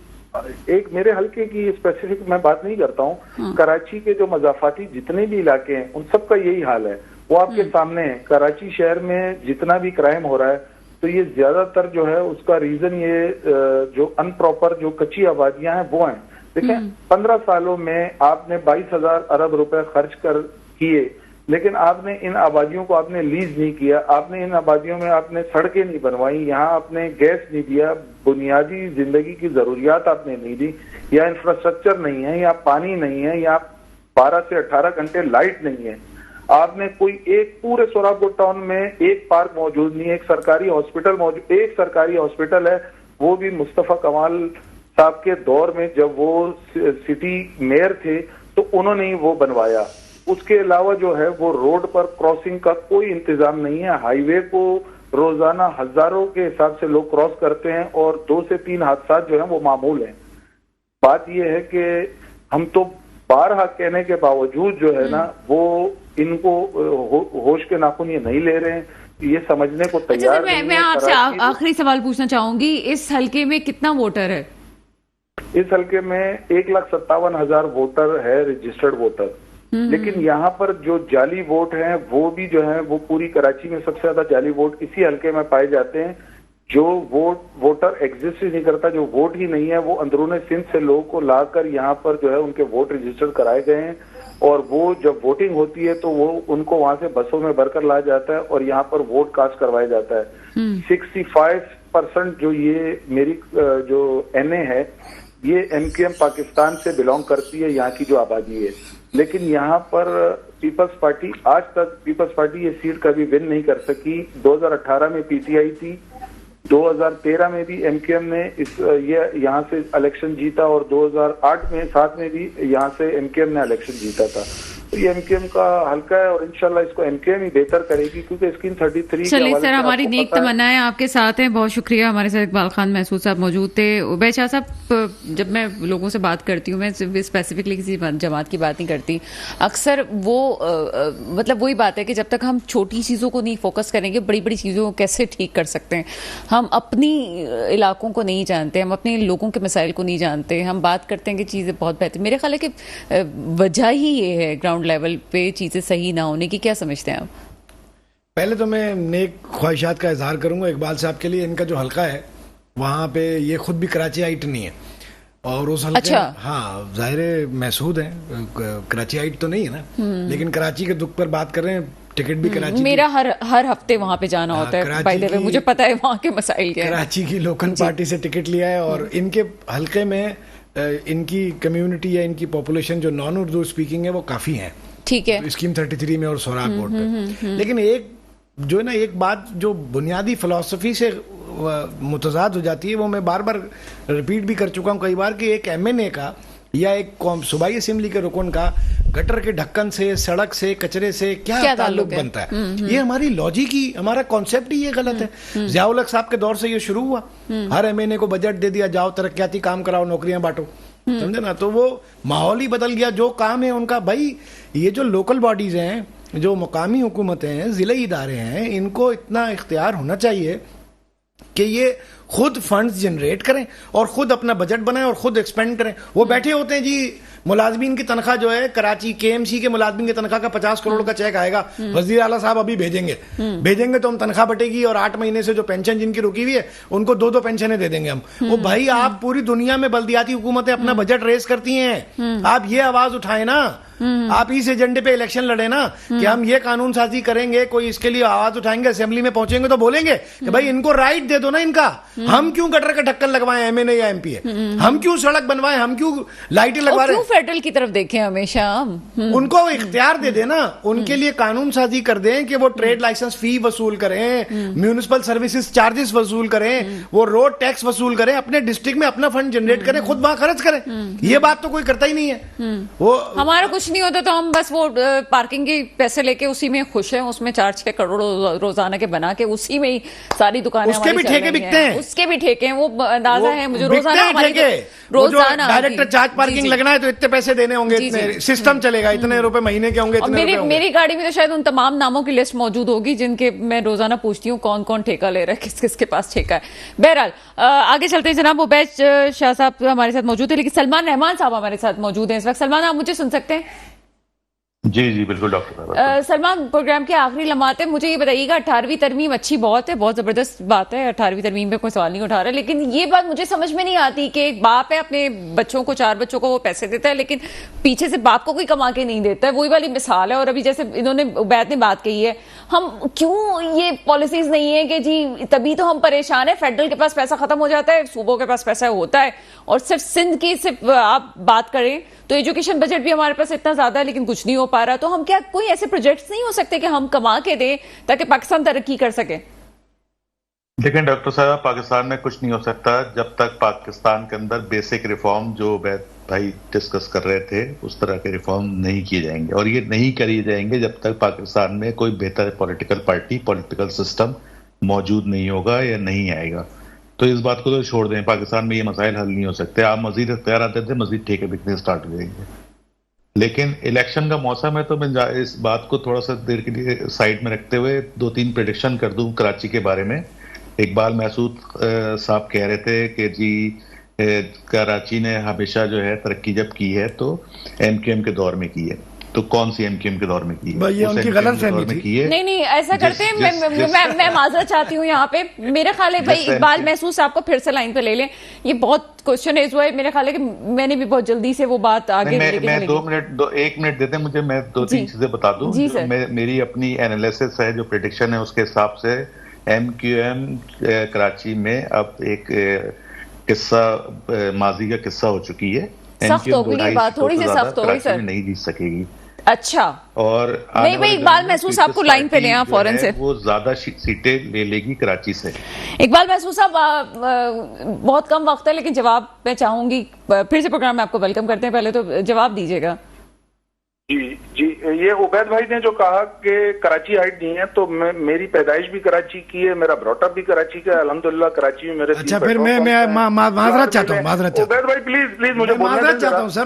एक मेरे हल्के की स्पेसिफिक मैं बात नहीं करता हूँ। कराची के जो मजाफाती जितने भी इलाके हैं उन सब का यही हाल है, वो आपके सामने है। कराची शहर में जितना भी क्राइम हो रहा है, तो ये ज्यादातर जो है उसका रीजन ये जो अनप्रॉपर जो कच्ची आबादियां हैं वो हैं। देखिए, 15 सालों में आपने 22,000 अरब रुपए खर्च कर किए, लेकिन आपने इन आबादियों को आपने लीज नहीं किया। आपने इन आबादियों में आपने सड़कें नहीं बनवाई, यहाँ आपने गैस नहीं दिया, बुनियादी जिंदगी की जरूरियात आपने नहीं दी, या इंफ्रास्ट्रक्चर नहीं है, या पानी नहीं है, या 12 से 18 घंटे लाइट नहीं है। आपने कोई एक पूरे सोराबकोट टाउन में एक पार्क मौजूद नहीं है, एक सरकारी हॉस्पिटल मौजूद, एक सरकारी हॉस्पिटल है, वो भी मुस्तफा कमाल साहब के दौर में जब वो सिटी मेयर थे तो उन्होंने ही वो बनवाया। उसके अलावा जो है वो रोड पर क्रॉसिंग का कोई इंतजाम नहीं है। हाईवे को रोजाना हजारों के हिसाब से लोग क्रॉस करते हैं और 2 से 3 हादसा जो है वो मामूल है। बात यह है कि हम तो बारहा कहने के बावजूद जो है ना, वो इनको होश के नाखून ये नहीं ले रहे हैं, ये समझने को तैयार नहीं है। मैं आपसे आखिरी सवाल पूछना चाहूंगी, इस हल्के में कितना वोटर है? इस हल्के में 1,57,000 वोटर है, रजिस्टर्ड वोटर। लेकिन यहाँ पर जो जाली वोट हैं वो भी जो है वो पूरी कराची में सबसे ज्यादा जाली वोट इसी हल्के में पाए जाते हैं। जो वोटर एग्जिस्ट ही नहीं करता, जो वोट ही नहीं है, वो अंदरूनी सिंध से लोगों को लाकर यहाँ पर जो है उनके वोट रजिस्टर कराए गए हैं, और वो जब वोटिंग होती है तो वो उनको वहां से बसों में भरकर लाया जाता है और यहाँ पर वोट कास्ट करवाया जाता है। 65% जो ये मेरी जो एनए है, ये एमक्यूएम पाकिस्तान से बिलोंग करती है, यहाँ की जो आबादी है। लेकिन यहाँ पर पीपल्स पार्टी आज तक पीपल्स पार्टी ये सीट कभी विन नहीं कर सकी। 2018 में पीटीआई थी, 2013 में भी एमक्यूएम ने ये यहाँ से इलेक्शन जीता, और 2008 में 7 में भी यहाँ से एमक्यूएम ने इलेक्शन जीता था। तो ये एमकेएम का हल्का है और इंशाल्लाह इसको एमकेएम ही बेहतर करेगी, क्योंकि स्कीम 33 चलिए सर, हमारी नेक तमन्नाएं आपके साथ हैं। बहुत शुक्रिया। हमारे साथ इकबाल खान महसूद साहब मौजूद थे। उबैद शाह साहब, जब मैं लोगों से बात करती हूँ, मैं स्पेसिफिकली किसी जमात की बात नहीं करती, अक्सर वो मतलब वही बात है कि जब तक हम छोटी चीज़ों को नहीं फोकस करेंगे, बड़ी बड़ी चीज़ों को कैसे ठीक कर सकते हैं। हम अपनी इलाकों को नहीं जानते, हम अपने लोगों के मसाइल को नहीं जानते, हम बात करते हैं कि चीज़ें बहुत बेहतर। मेरे ख्याल है कि वजह ही ये है ग्राउंड लेवल पे चीजें सही ना होने की। क्या समझते हैं आप? पहले तो मैं नेक ख्वाहिशात का इजहार करूंगा इकबाल साहब के लिए। इनका जो हलका है वहाँ पे ये खुद भी कराचीआइट नहीं है, और उस हल्के अच्छा। हाँ, जाहिर महसूद है, कराचीआइट तो नहीं है ना, लेकिन कराची के दुख पर बात कर रहे हैं। टिकट भी कराची मेरा हर हफ्ते वहां पे जाना होता है, बाय द वे मुझे पता है वहां के मसाइल क्या है। कराची की लोकल पार्टी से टिकट लिया है, और इनके हल्के में इनकी कम्युनिटी या इनकी पॉपुलेशन जो नॉन उर्दू स्पीकिंग है वो काफी है, ठीक है, स्कीम 33 में और सोराग बोर्ड पे। लेकिन एक जो है ना, एक बात जो बुनियादी फिलॉसफी से मुतजाद हो जाती है, वो मैं बार बार रिपीट भी कर चुका हूँ कई बार, कि एक एमएनए का या एक सूबाई असेंबली के रुकन का गटर के ढक्कन से, सड़क से, कचरे से क्या ताल्लुक बनता है। ये हमारी लॉजिक ही, हमारा कॉन्सेप्ट ही ये गलत है। ज़ियाउल हक साहब के दौर से ये शुरू हुआ, हर एमएनए को बजट दे दिया, जाओ तरक्याती काम कराओ, नौकरियां बांटो, समझे ना। तो वो माहौल ही बदल गया। जो काम है उनका, भाई ये जो लोकल बॉडीज हैं, जो मुकामी हुकूमतें हैं, जिले इदारे हैं, इनको इतना इख्तियार होना चाहिए कि ये खुद फंड्स जनरेट करें और खुद अपना बजट बनाएं और खुद एक्सपेंड करें। वो बैठे होते हैं जी, मुलाजमीन की तनख्वाह जो है, कराची केएमसी के मुलाजमीन की तनख्वाह का 50 करोड़ का चेक आएगा, वजीर आला साहब अभी भेजेंगे तो हम तनख्वाह बटेगी, और 8 महीने से जो पेंशन जिनकी रुकी हुई है उनको 2-2 पेंशनें दे देंगे हम। वो भाई, आप पूरी दुनिया में बल्दियाती हुकूमतें अपना बजट रेस करती हैं, आप ये आवाज उठाए ना, आप इस एजेंडे पे इलेक्शन लड़े ना कि हम ये कानून साजी करेंगे, कोई इसके लिए आवाज उठाएंगे, असेंबली में पहुंचेंगे तो बोलेंगे कि भाई इनको राइट दे दो ना इनका। हम क्यों गटर का ढक्कन लगवाएं एमएनए या एमपी है, हम क्यों सड़क बनवाएं, हम क्यों लाइटें लगवा रहे हैं, फेडरल की तरफ देखें हमेशा। उनको इख्तियार दे देना, उनके लिए कानून साजी कर दें कि वो ट्रेड लाइसेंस फी वसूल करें, म्यूनिसिपल सर्विसेज चार्जेस वसूल करें, वो रोड टैक्स वसूल करें, अपने डिस्ट्रिक्ट में अपना फंड जनरेट करें, खुद वहां खर्च करें। ये बात तो कोई करता ही नहीं है। वो हमारा कुछ नहीं होता तो हम बस वो पार्किंग के पैसे लेके उसी में खुश हैं, उसमें 4-6 करोड़ रोजाना के बना के उसी में ही सारी दुकानें, उसके भी ठेके बिकते हैं, उसके भी ठेके हैं, वो अंदाजा है मुझे। रोजाना रोजाना डायरेक्टर चार्ज पार्किंग लगना है तो इतने पैसे देने होंगे, इतने सिस्टम चलेगा, इतने रुपए महीने के होंगे, मेरी गाड़ी में तो शायद उन तमाम नामों की लिस्ट मौजूद होगी जिनके मैं रोजाना पूछती हूँ कौन कौन ठेका ले रहा है, किस किस के पास ठेका है। बहरहाल आगे चलते हैं जनाब। उबैद शाह साहब हमारे साथ मौजूद है, लेकिन सलमान रहमान साहब हमारे साथ मौजूद हैं इस वक्त। सलमान, आप मुझे सुन सकते हैं? जी जी बिल्कुल डॉक्टर साहब। सलमान, प्रोग्राम के आखिरी लम्हात है, मुझे ये बताइएगा, 18वीं तरमीम अच्छी बहुत है, बहुत जबरदस्त बात है, 18वीं तरमीम पे कोई सवाल नहीं उठा रहा, लेकिन ये बात मुझे समझ में नहीं आती कि एक बाप है, अपने बच्चों को, 4 बच्चों को वो पैसे देता है, लेकिन पीछे से बाप को कोई कमा के नहीं देता है। वही वाली मिसाल है। और अभी जैसे इन्होंने, उबैद ने बात कही है, हम क्यों ये पॉलिसीज नहीं है कि जी तभी तो हम परेशान है, फेडरल के पास पैसा खत्म हो जाता है, सूबों के पास पैसा होता है, और सिर्फ सिंध की सिर्फ आप बात करें तो एजुकेशन बजट भी हमारे पास इतना ज्यादा है लेकिन कुछ नहीं हो पा रहा। तो हम क्या कोई ऐसे प्रोजेक्ट्स नहीं हो सकते कि हम कमा के दें ताकि पाकिस्तान तरक्की कर सके? लेकिन डॉक्टर साहब, पाकिस्तान में कुछ नहीं हो सकता जब तक पाकिस्तान के अंदर बेसिक रिफॉर्म जो भाई डिस्कस कर रहे थे उस तरह के रिफॉर्म नहीं किए जाएंगे, और ये नहीं किए जाएंगे जब तक पाकिस्तान में कोई बेहतर पॉलिटिकल पार्टी, पॉलिटिकल सिस्टम मौजूद नहीं होगा या नहीं आएगा। तो इस बात को तो छोड़ दें, पाकिस्तान में ये मसाइल हल नहीं हो सकते। आप मजीद इख्तियार आते थे, मजीद ठेके बिकने स्टार्ट हो जाएंगे। लेकिन इलेक्शन का मौसम है तो मैं इस बात को थोड़ा सा देर के लिए साइड में रखते हुए 2-3 प्रेडिक्शन कर दूं कराची के बारे में। इकबाल महसूद साहब कह रहे थे कि जी कराची ने हमेशा जो है तरक्की जब की है तो एमकेएम के दौर में की है, तो कौन सी एमकेएम के दौर में की है? ये उनकी गलतफहमी थी। नहीं, ऐसा करते हैं, मैं माजरत चाहती हूँ यहाँ पे। मेरे ख्याल है भाई इकबाल महसूद साहब को फिर से लाइन पे ले लें, ये बहुत क्वेश्चन है, मेरे ख्याल है कि मैंने भी बहुत जल्दी से वो बात आगे मैं 1 मिनट देते मुझे, मैं 2-3 चीजें बता दूं। मेरी अपनी एनालिसिस है, जो प्रेडिक्शन है उसके हिसाब से एमक्यूएम कराची में अब एक किस्सा, माजी का किस्सा हो चुकी है। सख्त हो गई बात, थोड़ी सी सख्त हो गई सर, नहीं जीत सकेगी। अच्छा, और नहीं भाई, इकबाल महसूद साहब को लाइन पे ले आए फौरन से, वो ज्यादा सीटें ले लेगी कराची से। इकबाल महसूद साहब, बहुत कम वक्त है लेकिन जवाब मैं चाहूंगी, फिर से प्रोग्राम में आपको वेलकम करते हैं, पहले तो जवाब दीजिएगा। जी जी, ये उबैद भाई ने जो कहा कि कराची हाइट नहीं है, तो मेरी पैदाइश भी कराची की है, मेरा ब्रॉटअप भी कराची का है, अल्हम्दुलिल्लाह कराची में मेरे अच्छा, फिर मैं माजरत चाहता हूँ, माजरत चाहता उबैद भाई प्लीज मुझे माजरत चाहता हूँ सर,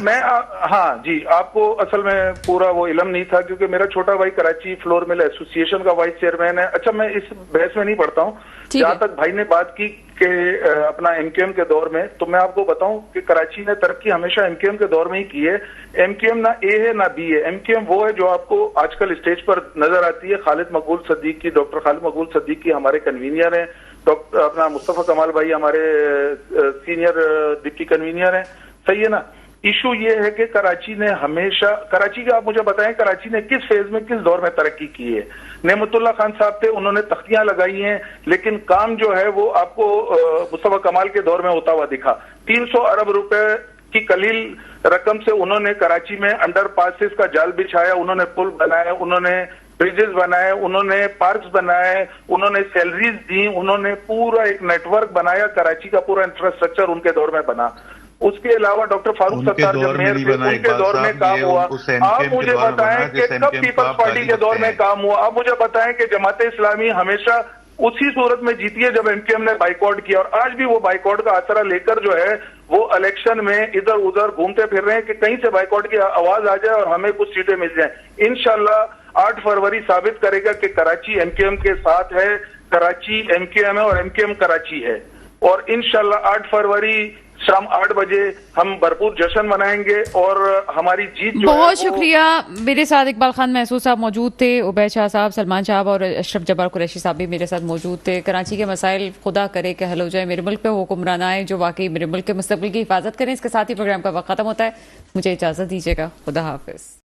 मैं हाँ जी, आपको असल में पूरा वो इल्म नहीं था, क्योंकि मेरा छोटा भाई कराची फ्लोर मिल एसोसिएशन का वाइस चेयरमैन है। अच्छा, मैं इस बहस में नहीं पढ़ता हूँ। जहां तक भाई ने बात की कि अपना एमकेएम के दौर में, तो मैं आपको बताऊं कि कराची ने तरक्की हमेशा एमकेएम के दौर में ही की है। एमकेएम ना ए है ना बी है, एमकेएम वो है जो आपको आजकल स्टेज पर नजर आती है। खालिद मकबूल सद्दीकी, डॉक्टर खालिद मकबूल सद्दीकी हमारे कन्वीनियर हैं, डॉक्टर अपना मुस्तफा कमाल भाई हमारे सीनियर डिप्टी कन्वीनियर हैं, सही है ना। इशू ये है कि कराची ने हमेशा, कराची का आप मुझे बताएं, कराची ने किस फेज में किस दौर में तरक्की की है। नेमतुल्लाह खान साहब थे, उन्होंने तख्तियां लगाई हैं, लेकिन काम जो है वो आपको मुस्तफा कमाल के दौर में होता हुआ दिखा। 300 अरब रुपए की कलील रकम से उन्होंने कराची में अंडर पासेस का जाल बिछाया, उन्होंने पुल बनाए, उन्होंने ब्रिजेस बनाए, उन्होंने पार्क्स बनाए, उन्होंने सैलरीज दी, उन्होंने पूरा एक नेटवर्क बनाया, कराची का पूरा इंफ्रास्ट्रक्चर उनके दौर में बना। उसके अलावा डॉक्टर फारूक सत्तार जब मेयर थे, उनके दौर में काम हुआ। आप मुझे बताएं कि कब पीपल्स पार्टी के दौर में काम हुआ। आप मुझे बताएं कि जमात इस्लामी हमेशा उसी सूरत में जीती है जब एमकेएम ने बाइकआउट किया, और आज भी वो बाइकआउट का आसरा लेकर जो है वो इलेक्शन में इधर उधर घूमते फिर रहे हैं कि कहीं से बाइकआउट की आवाज आ जाए और हमें कुछ सीटें मिल जाए। इंशाल्लाह 8 फरवरी साबित करेगा कि कराची एमकेएम के साथ है, कराची एमकेएम है और एमकेएम कराची है। और इंशाल्लाह 8 फरवरी शाम 8 बजे हम भरपूर जश्न मनाएंगे और हमारी जीत जो बहुत शुक्रिया। मेरे साथ इकबाल खान महसूस साहब मौजूद थे, उबैद शाह साहब, सलमान साहब और अशरफ जब्बार कुरैशी साहब भी मेरे साथ मौजूद थे। कराची के मसाइल खुदा करे कि हल हो जाए, मेरे मुल्क पे हुक्मरान आए जो वाकई मेरे मुल्क के मुस्तकबिल की हिफाजत करें। इसके साथ ही प्रोग्राम का वक्त खत्म होता है, मुझे इजाजत दीजिएगा। खुदा हाफिज।